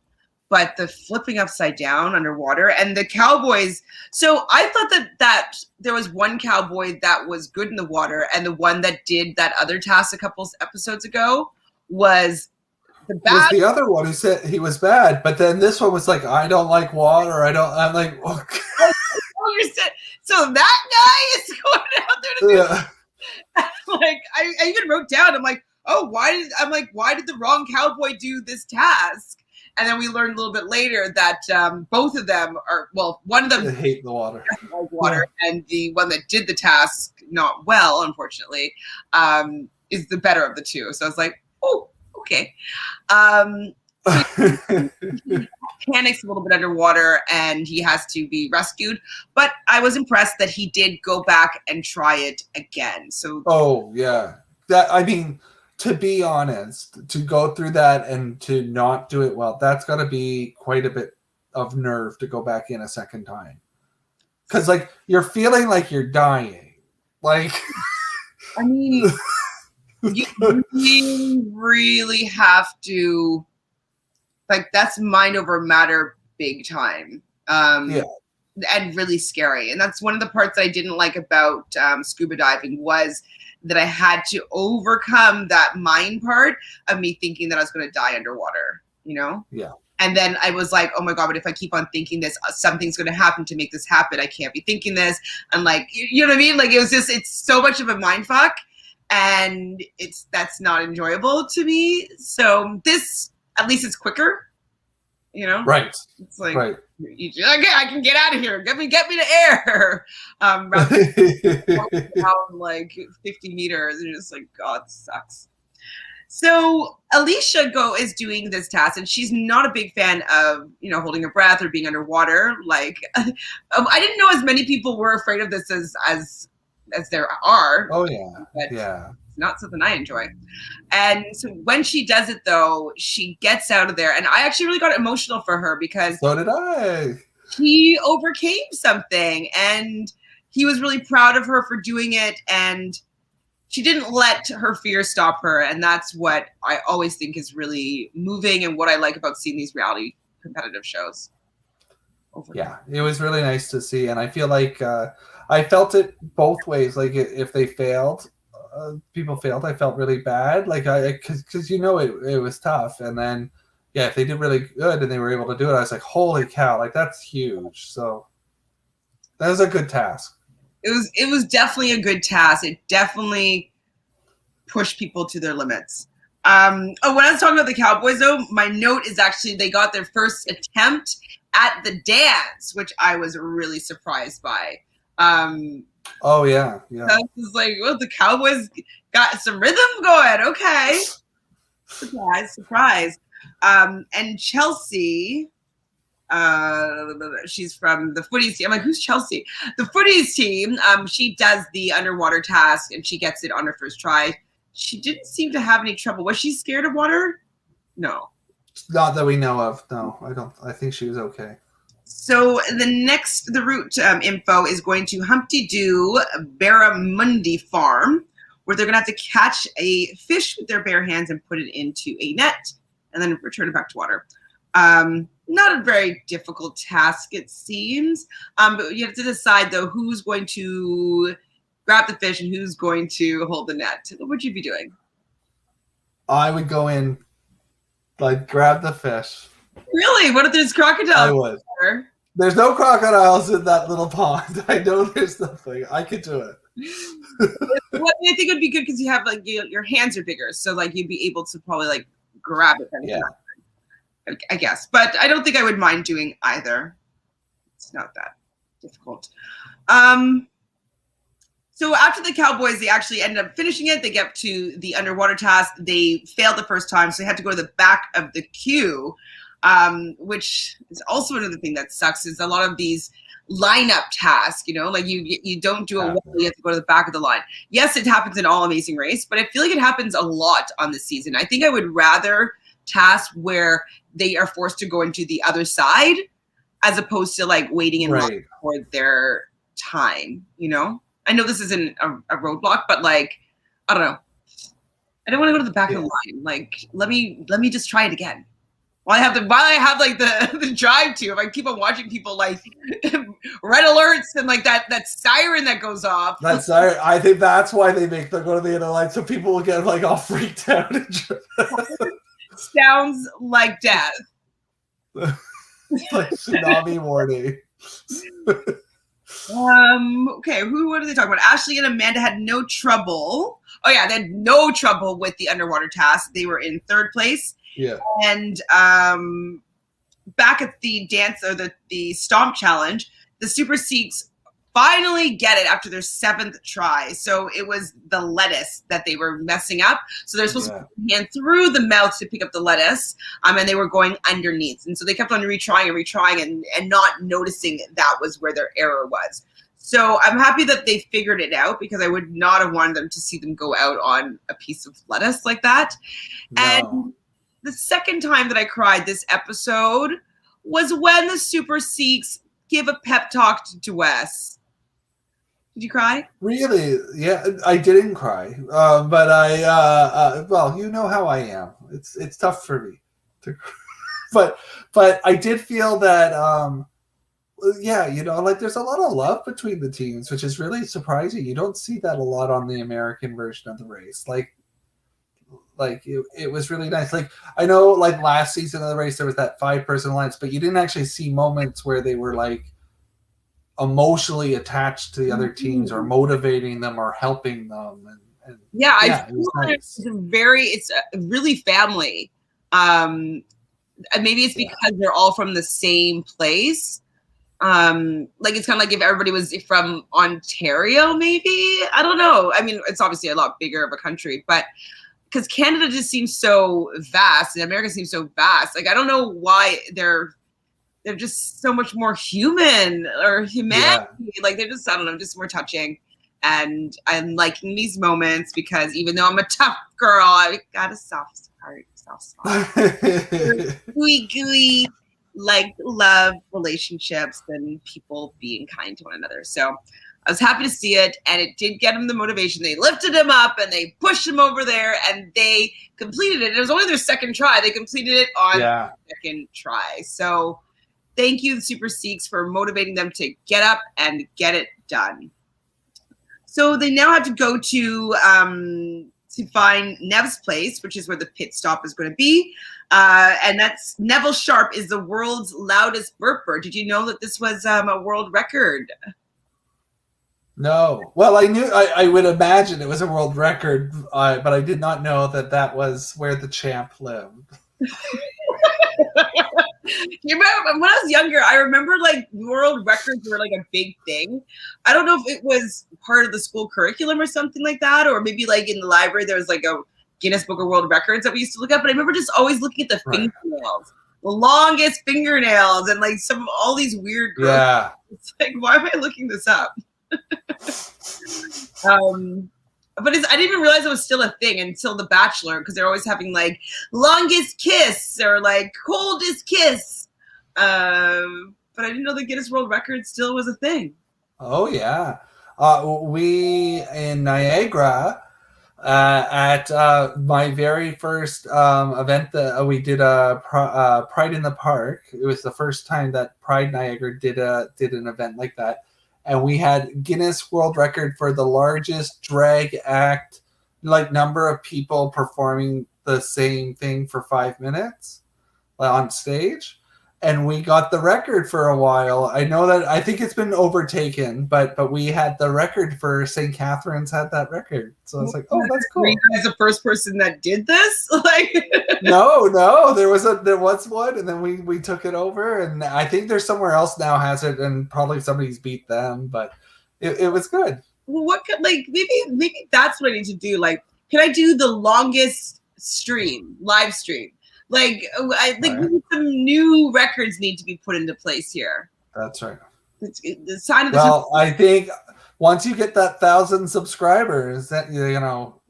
But the flipping upside down underwater and the cowboys. So I thought that there was one cowboy that was good in the water, and the one that did that other task a couple episodes ago was the bad. Was the other one who said he was bad, but then this one was like, I don't like water. I'm like, okay. So that guy is going out there to do like, I even wrote down, I'm like, oh, why did the wrong cowboy do this task? And then we learned a little bit later that both of them are, well, one of them they hate the water. And the one that did the task not well, unfortunately, is the better of the two. So I was like, oh, okay. So he panics a little bit underwater and he has to be rescued. But I was impressed that he did go back and try it again. So to be honest, to go through that and to not do it well, that's got to be quite a bit of nerve to go back in a second time. Because, like, you're feeling like you're dying. Like, I mean, you really have to, like, that's mind over matter big time. And really scary. And that's one of the parts that I didn't like about scuba diving was that I had to overcome that mind part of me thinking that I was going to die underwater, you know? Yeah. And then I was like, oh my God, but if I keep on thinking this, something's going to happen to make this happen. I can't be thinking this. I'm like, you know what I mean? Like, it's so much of a mind fuck, and that's not enjoyable to me. So this, at least it's quicker, you know? Right. It's like, right. Okay, I can get out of here. Get me to air. Rather than down like 50 meters, and just like, God, this sucks. So Aleisha is doing this task, and she's not a big fan of, you know, holding her breath or being underwater. Like, I didn't know as many people were afraid of this as there are. Oh yeah, but yeah. It's not something I enjoy. And so when she does it, though, she gets out of there, and I actually really got emotional for her because so did I. He overcame something, and he was really proud of her for doing it, and she didn't let her fear stop her, and that's what I always think is really moving and what I like about seeing these reality competitive shows. Yeah, it was really nice to see, and I feel like I felt it both ways. Like, if they failed, people failed, I felt really bad. Like, because you know it was tough, and then if they did really good and they were able to do it, I was like, holy cow, like that's huge. So that was a good task. It was definitely a good task. It definitely pushed people to their limits. When I was talking about the Cowboys, though, my note is actually they got their first attempt at the dance, which I was really surprised by. Oh yeah. I was like, well, the Cowboys got some rhythm going. Okay, surprise. And Chelsea, she's from the footies team. I'm like, who's Chelsea? The footies team. She does the underwater task and she gets it on her first try. She didn't seem to have any trouble. Was she scared of water? No. Not that we know of. No, I don't. I think she was okay. So the route info is going to Humpty Doo Barramundi Farm, where they're going to have to catch a fish with their bare hands and put it into a net and then return it back to water. Not a very difficult task, it seems. But you have to decide, though, who's going to grab the fish and who's going to hold the net. What would you be doing? I would go in, like, grab the fish. Really? What if there's crocodiles? I would. There's no crocodiles in that little pond. I know there's nothing. I could do it. Well, I think it would be good because you have, like, your hands are bigger. So, like, you'd be able to probably, like, grab it. Yeah. I guess. But I don't think I would mind doing either. It's not that difficult. So after the Cowboys, they actually ended up finishing it. They get to the underwater task. They failed the first time, so they had to go to the back of the queue, which is also another thing that sucks, is a lot of these lineup tasks, you know, like you don't do a wall, you have to go to the back of the line. Yes, it happens in All Amazing Race, but I feel like it happens a lot on this season. I think I would rather tasks where they are forced to go into the other side as opposed to, like, waiting in line for their time, you know? I know this isn't a roadblock, but, like, I don't know. I don't want to go to the back of the line. Like, let me just try it again. While I have the drive to, if I keep on watching people, like, red alerts and, like, that siren that goes off. That siren, I think that's why they make them go to the inner line, so people will get, like, all freaked out. Sounds like death. Like tsunami warning. Okay, what are they talking about? Ashley and Amanda had no trouble. Oh yeah, they had no trouble with the underwater task. They were in third place. Yeah. And back at the dance or the stomp challenge, the Super Seeks finally get it after their 7th try. So it was the lettuce that they were messing up. So they're supposed to put their hand through the mouth to pick up the lettuce, and they were going underneath. And so they kept on retrying and not noticing that was where their error was. So I'm happy that they figured it out, because I would not have wanted them to see them go out on a piece of lettuce like that. No. And the second time that I cried this episode was when the Super Sikhs give a pep talk to Dwes. Did you cry? Really? Yeah, I didn't cry, but I well, you know how I am. It's tough for me to, but I did feel that yeah, you know, like there's a lot of love between the teams, which is really surprising. You don't see that a lot on the American version of the race. Like it was really nice. Like I know, like last season of the race, there was that 5-person alliance, but you didn't actually see moments where they were like emotionally attached to the other teams, or motivating them, or helping them. And I feel like nice. It's really family. Maybe it's because they're all from the same place. Like it's kind of like if everybody was from Ontario, maybe. I don't know. I mean, it's obviously a lot bigger of a country, but because Canada just seems so vast and America seems so vast. Like I don't know why they're just so much more human or humanity. Yeah. Like they're just, I don't know, just more touching. And I'm liking these moments because even though I'm a tough girl, I got a soft heart, soft spot. gooey, like love relationships and people being kind to one another. So I was happy to see it, and it did get him the motivation. They lifted him up and they pushed him over there, and they completed it. It was only their second try. They completed it on the second try. So thank you, the Super Sikhs, for motivating them to get up and get it done. So they now have to go to find Nev's place, which is where the pit stop is going to be. And that's Neville Sharp is the world's loudest burper. Did you know that this was a world record? No. Well, I knew, I would imagine it was a world record, but I did not know that was where the champ lived. You remember when I was younger, I remember like world records were like a big thing. I don't know if it was part of the school curriculum or something like that, or maybe like in the library there was like a Guinness Book of World Records that we used to look up. But I remember just always looking at the fingernails, the longest fingernails, and like all these weird. Yeah. It's like, why am I looking this up? But I didn't even realize it was still a thing until The Bachelor, because they're always having like longest kiss or like coldest kiss. But I didn't know the Guinness World Record still was a thing. Oh yeah, we in Niagara at my very first event that we did Pride in the Park. It was the first time that Pride Niagara did an event like that. And we had Guinness World Record for the largest drag act, like number of people performing the same thing for 5 minutes on stage. And we got the record for a while. I know that I think it's been overtaken, but we had the record for St. Catherine's had that record. So I was like, oh, that's cool. Were you guys the first person that did this? Like No, there was one, and then we took it over, and I think there's somewhere else now has it, and probably somebody's beat them, but it was good. Well, what could maybe that's what I need to do. Like, can I do the longest live stream? Like, maybe some new records need to be put into place here. That's right. It's the sign of the. Well, I think once you get that 1,000 subscribers, that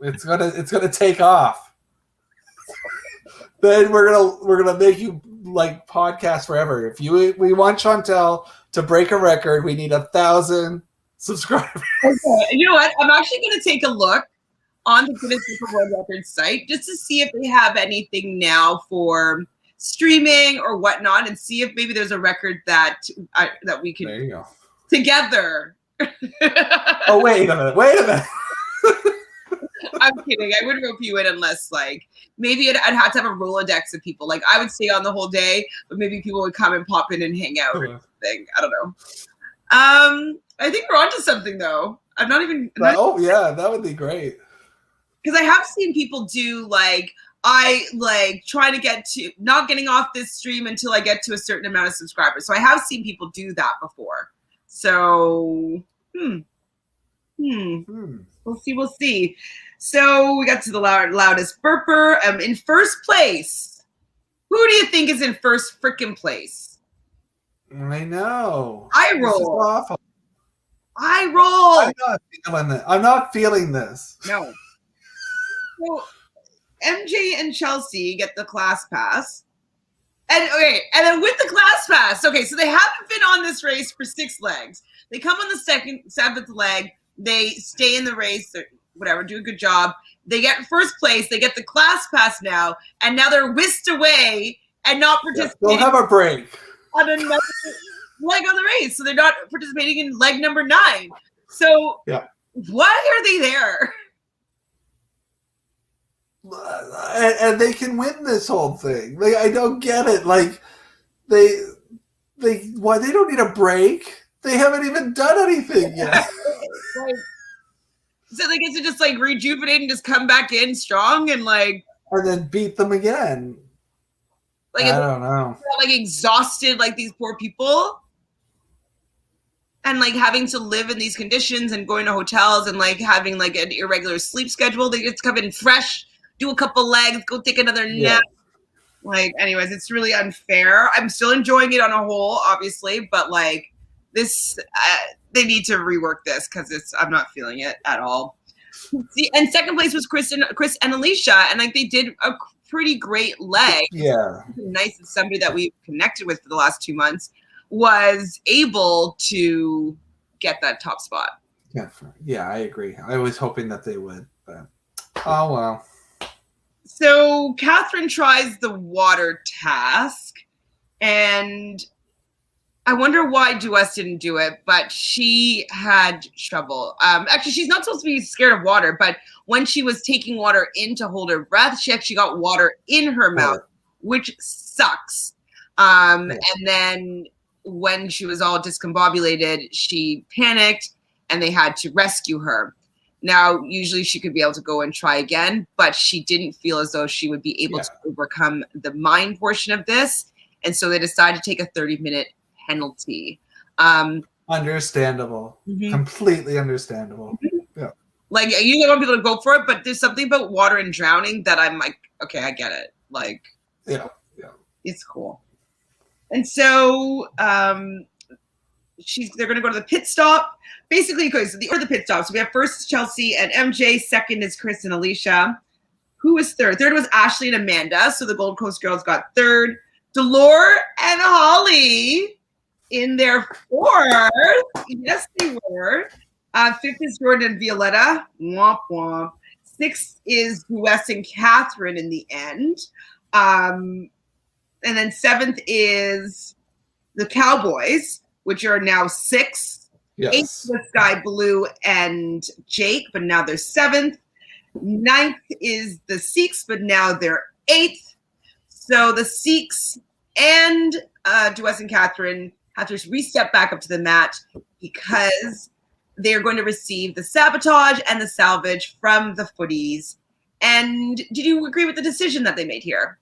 it's gonna take off. Then we're gonna make you like podcast forever. If we want Chantele to break a record, we need 1,000 subscribers. Okay. You know what? I'm actually gonna take a look on the Guinness Book of World Records site just to see if they have anything now for streaming or whatnot, and see if maybe there's a record that we can there you go. Together. Oh, wait a minute. I'm kidding. I wouldn't rope you in unless maybe I'd have to have a Rolodex of people. Like I would stay on the whole day, but maybe people would come and pop in and hang out or something. I don't know. I think we're onto something though. Yeah, that would be great. Because I have seen people do trying to get to not getting off this stream until I get to a certain amount of subscribers. So I have seen people do that before. So We'll see. We'll see. So we got to the loudest burper. In first place, who do you think is in first frickin' place? I know. I roll. This is awful. I roll. I'm not feeling this. I'm not feeling this. No. So MJ and Chelsea get the class pass. And then with the class pass, so they haven't been on this race for 6 legs. They come on the 7th leg. They stay in the race, whatever, do a good job. They get first place. They get the class pass now, and now they're whisked away and not participating. They'll have a break on another leg of the race, so they're not participating in leg number 9. So why are they there? And they can win this whole thing. I don't get it. Why they don't need a break? They haven't even done anything yet. So they get to just rejuvenate and just come back in strong and then beat them again. I don't know. Exhausted these poor people. And having to live in these conditions and going to hotels and having an irregular sleep schedule. They get to come in fresh, do a couple legs, go take another nap. Anyways, it's really unfair. I'm still enjoying it on a whole, obviously, but this, they need to rework this because I'm not feeling it at all. See, and second place was Chris and Aleisha, and they did a pretty great leg. Yeah, nice that somebody that we've connected with for the last 2 months was able to get that top spot. Yeah, I agree. I was hoping that they would, but oh well. So Katherine tries the water task, and I wonder why Dwes didn't do it, but she had trouble. Actually, she's not supposed to be scared of water, but when she was taking water in to hold her breath, she actually got water in her mouth, which sucks. And then when she was all discombobulated, she panicked, and they had to rescue her. Now, usually she could be able to go and try again, but she didn't feel as though she would be able to overcome the mind portion of this. And so they decided to take a 30-minute penalty. Understandable. Completely understandable. Yeah. You don't want people to go for it, but there's something about water and drowning that I'm okay, I get it. It's cool. And so they're going to go to the pit stop. Basically, so the pit stop. So we have first Chelsea and MJ. Second is Chris and Aleisha. Who was third? Third was Ashley and Amanda. So the Gold Coast girls got third. Dolor and Holly in their fourth. Yes, they were. Fifth is Jordan and Violeta. Womp womp. Sixth is Dwes and Katherine in the end. And then seventh is the Cowboys, which are now 6. Yes. 8th was Skye-Blue and Jake, but now they're 7th. 9th is the Sikhs, but now they're 8th. So the Sikhs and Dwes and Katherine have to re-step back up to the mat because they're going to receive the sabotage and the salvage from the footies. And did you agree with the decision that they made here?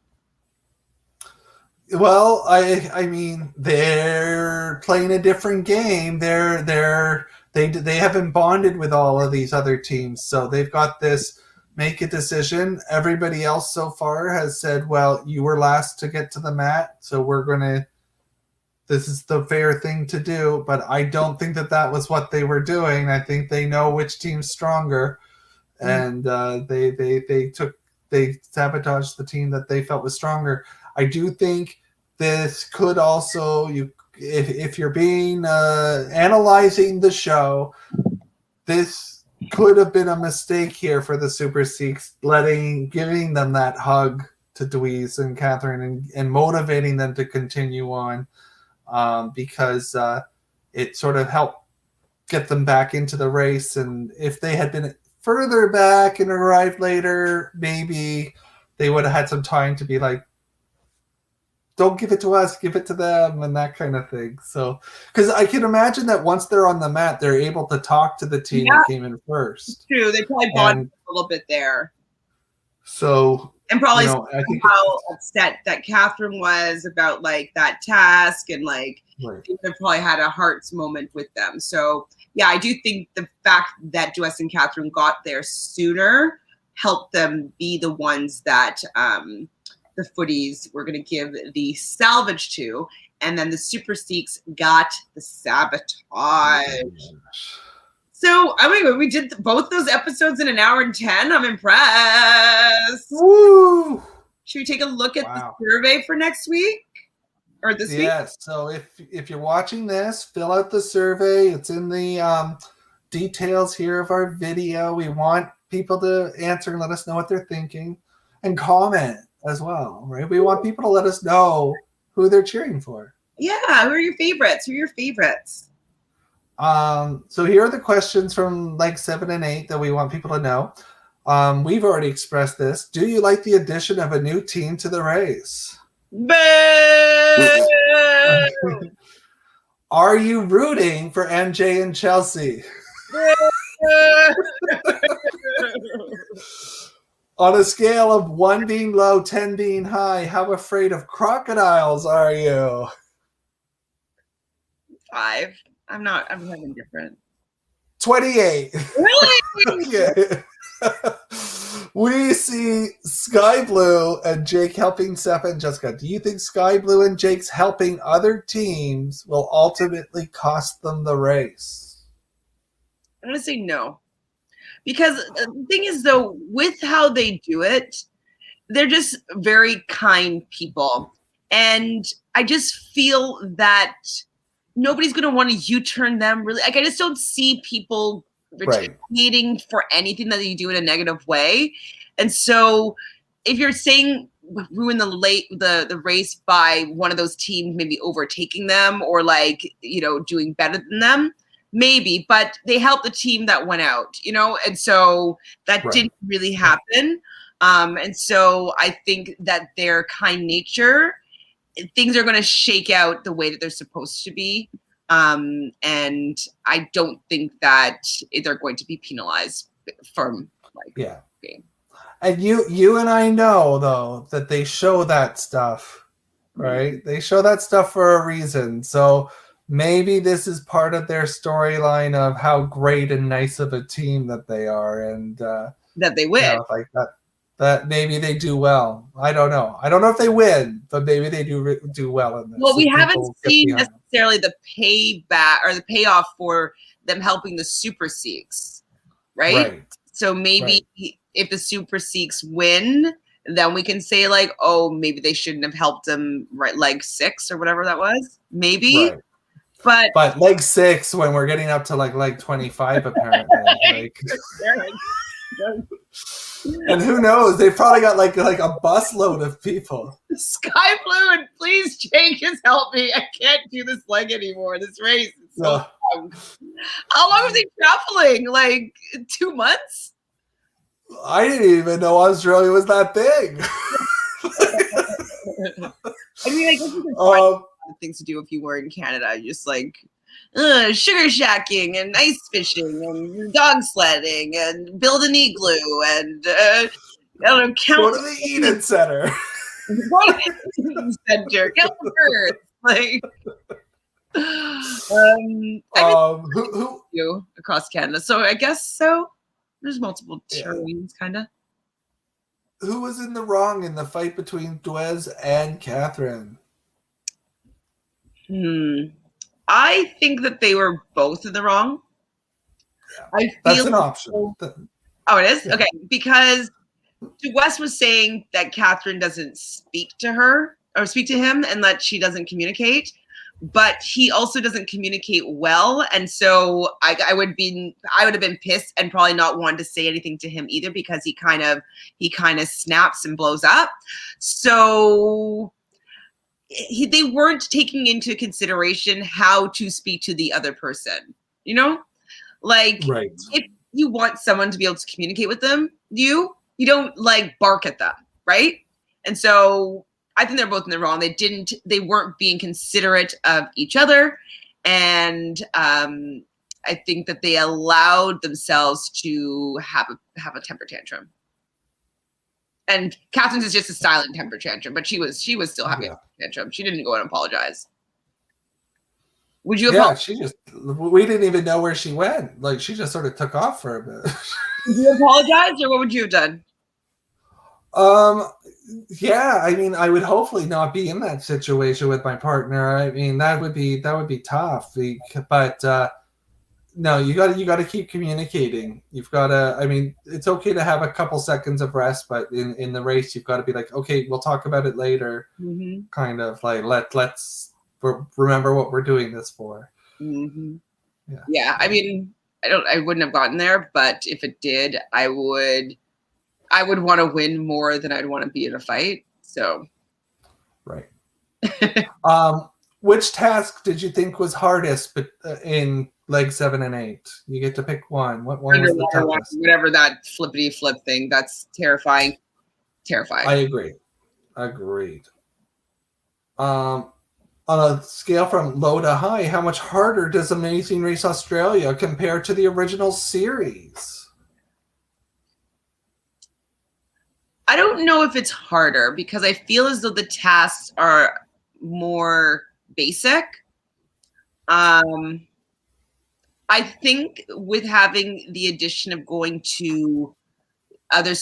Well, I mean, they're playing a different game. They haven't bonded with all of these other teams, so they've got this make a decision. Everybody else so far has said, well, you were last to get to the mat, so this is the fair thing to do. But I don't think that was what they were doing. I think they know which team's stronger, and they sabotaged the team that they felt was stronger. I do think this could also, if you're being analyzing the show, this could have been a mistake here for the Super Sikhs, giving them that hug to Dwes and Katherine and motivating them to continue on, because it sort of helped get them back into the race. And if they had been further back and arrived later, maybe they would have had some time to be like, don't give it to us, give it to them, and that kind of thing. So, because I can imagine that once they're on the mat, they're able to talk to the team that came in first. True, they probably bonded a little bit there. So, And probably I think how upset that Catherine was about like that task, and like they probably had a heart's moment with them. So yeah, I do think the fact that Dwes and Catherine got there sooner helped them be the ones that the footies were going to give the salvage to, and then the Super Seeks got the sabotage. So, we did both those episodes in an hour and 10. I'm impressed. Woo! Should we take a look at the survey for next week? Or this week? Yes. So if you're watching this, fill out the survey. It's in the details here of our video. We want people to answer and let us know what they're thinking. And comment as well, right? We want people to let us know who they're cheering for. Yeah. Who are your favorites? So here are the questions from like 7 and 8 that we want people to know. We've already expressed this. Do you like the addition of a new team to the race? Boo! Are you rooting for MJ and Chelsea? On a scale of 1 being low, 10 being high, how afraid of crocodiles are you? 5. I'm indifferent. 28. Really? Okay. We see Skye-Blue and Jake helping Sefa and Jessica. Do you think Skye-Blue and Jake's helping other teams will ultimately cost them the race? I'm going to say no. Because the thing is, though, with how they do it, they're just very kind people. And I just feel that nobody's going to want to U-turn them, really. Like, I just don't see people retaliating for anything that you do in a negative way. And so if you're saying ruin the race by one of those teams maybe overtaking them or like, doing better than them, maybe, but they helped the team that went out, and so that didn't really happen. And so I think that their kind nature, things are going to shake out the way that they're supposed to be. And I don't think that they're going to be penalized from game. And you and I know though that they show that stuff, right? They show that stuff for a reason. So maybe this is part of their storyline of how great and nice of a team that they are, and that they win. Like that maybe they do well. I don't know. I don't know if they win, but maybe they do well in this. Well, we haven't seen necessarily the payback or the payoff for them helping the Super Seeks, right? So maybe if the Super Seeks win, then we can say like, oh, maybe they shouldn't have helped them leg 6 or whatever that was. Maybe. But leg 6 when we're getting up to like leg 25 apparently. And who knows? They probably got like a busload of people. Skye-Blue and please Jake, just help me. I can't do this leg anymore. This race is so long. How long was he traveling? Like 2 months? I didn't even know Australia was that big. I mean, I guess you can find a lot of things to do if you were in Canada. Just like sugar shacking and ice fishing and dog sledding and build an igloo and go to the Eden Center. Go to the Eden Center. Count the birds. Like, who across Canada. So I guess so. There's multiple terrains, kind of. Who was in the wrong in the fight between Dwes and Catherine? I think that they were both in the wrong. Yeah, that's an option. Oh, it is? Okay. Because Dwes was saying that Catherine doesn't speak to her or speak to him and that she doesn't communicate, but he also doesn't communicate well. And so I would have been pissed and probably not wanted to say anything to him either because he kind of snaps and blows up. So they weren't taking into consideration how to speak to the other person, like if you want someone to be able to communicate with them, you don't like bark at them. Right. And so I think they're both in the wrong. They weren't being considerate of each other. And I think that they allowed themselves to have a temper tantrum. And Catherine's is just a silent temper tantrum, but she was still having a tantrum. She didn't go and apologize. Would you apologize? Yeah, we didn't even know where she went. Like, she just sort of took off for a bit. Would you apologize, or what would you have done? Yeah, I mean, I would hopefully not be in that situation with my partner. I mean, that would be tough. But no, you got to keep communicating. You've got to. I mean, it's okay to have a couple seconds of rest, but in the race, you've got to be like, okay, we'll talk about it later. Mm-hmm. Kind of like let's remember what we're doing this for. Mm-hmm. Yeah. I mean, I wouldn't have gotten there, but if it did, I would want to win more than I'd want to be in a fight. So, right. Which task did you think was hardest? But in leg 7 and 8, you get to pick one. What one was the toughest? Whatever that flippity flip thing. That's terrifying. Terrifying. I agree. Agreed. On a scale from low to high, how much harder does Amazing Race Australia compare to the original series? I don't know if it's harder because I feel as though the tasks are more basic. I think with having the addition of going to other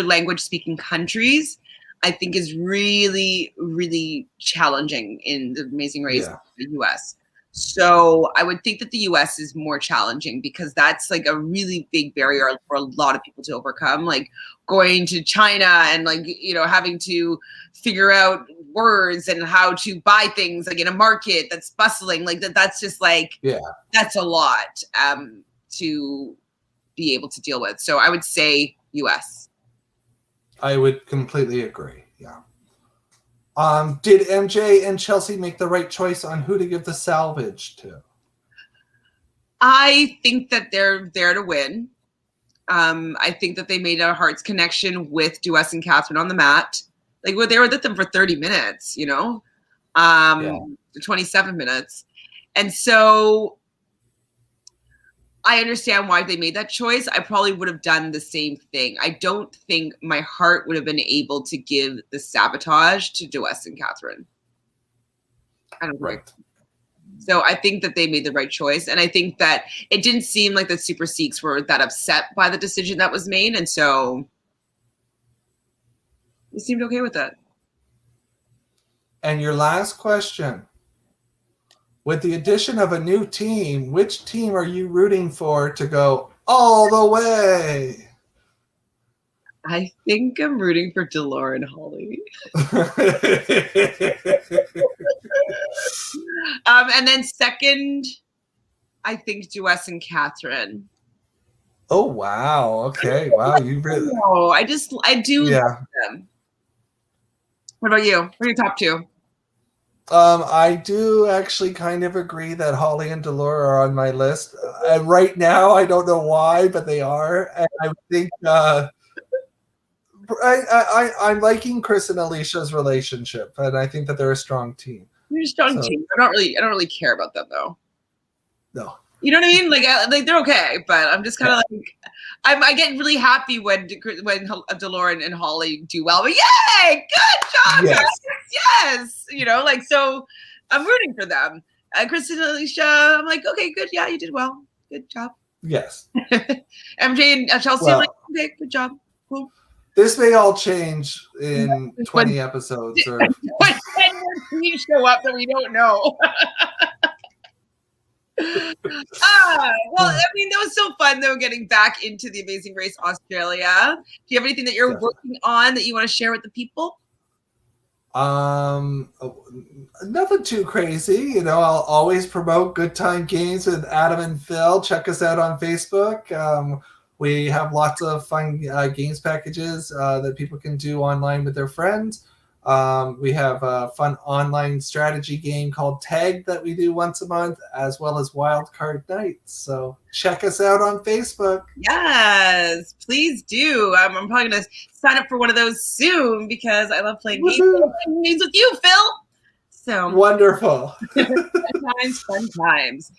language speaking countries, I think is really, really challenging in the Amazing Race in the US. So I would think that the US is more challenging because that's like a really big barrier for a lot of people to overcome, like going to China and like, you know, having to figure out words and how to buy things like in a market that's bustling, like that's just like, that's a lot to be able to deal with. So I would say US. I would completely agree. Yeah. Did MJ and Chelsea make the right choice on who to give the salvage to? I think that they're there to win. I think that they made a heart's connection with Dwes and Katherine on the mat. Like, well, they were with them for 30 minutes, you know, 27 minutes. And so I understand why they made that choice. I probably would have done the same thing. I don't think my heart would have been able to give the sabotage to Dwes and Katherine. I don't think. So I think that they made the right choice. And I think that it didn't seem like the Super Sikhs were that upset by the decision that was made. And so they seemed okay with that. And your last question. With the addition of a new team, which team are you rooting for to go all the way? I think I'm rooting for Dolor and Holly. And then second, I think Dwes and Katherine. Oh, wow. Okay. Wow. You really... I do love them. What about you? What are your top two? I do actually kind of agree that Holly and Dolor are on my list. And right now, I don't know why, but they are. And I think I'm liking Chris and Aleisha's relationship, and I think that they're a strong team. They're a strong team. I don't really care about them though. No. You know what I mean? Like they're okay, but I'm just kind of like I get really happy when Dolor and Holly do well. But yay, good job, guys! Yes, you know, like so. I'm rooting for them. Chris and Aleisha, I'm like, okay, good, yeah, you did well, good job. Yes. MJ and Chelsea, I'm like, okay, good job, cool. This may all change in 20 episodes, or when more teams show up that we don't know. Well, I mean, that was so fun though, getting back into the Amazing Race Australia. Do you have anything that you're working on that you want to share with the people? Nothing too crazy. You know, I'll always promote Good Time Games with Adam and Phil. Check us out on Facebook. We have lots of fun games packages that people can do online with their friends. We have a fun online strategy game called Tag that we do once a month, as well as Wild Card Nights. So check us out on Facebook. Yes, please do. I'm probably going to sign up for one of those soon because I love playing games with you, Phil. So wonderful. Fun times.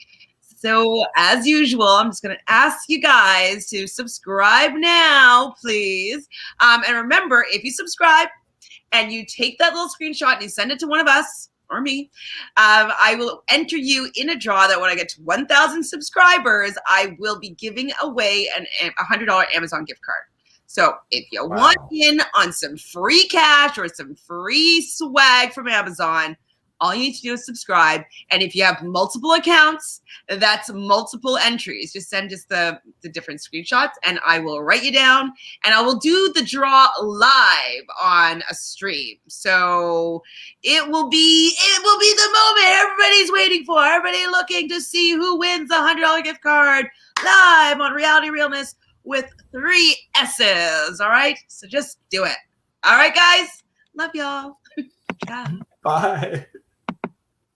So as usual, I'm just going to ask you guys to subscribe now, please. And remember, if you subscribe and you take that little screenshot and you send it to one of us or me, I will enter you in a draw that when I get to 1,000 subscribers, I will be giving away a $100 Amazon gift card. So if you want in on some free cash or some free swag from Amazon, all you need to do is subscribe. And if you have multiple accounts, that's multiple entries. Just send us the different screenshots and I will write you down and I will do the draw live on a stream. So it will be the moment everybody's waiting for. Everybody looking to see who wins the $100 gift card live on Reality Realness with 3 S's. All right. So just do it. All right, guys. Love y'all. Ciao. Bye.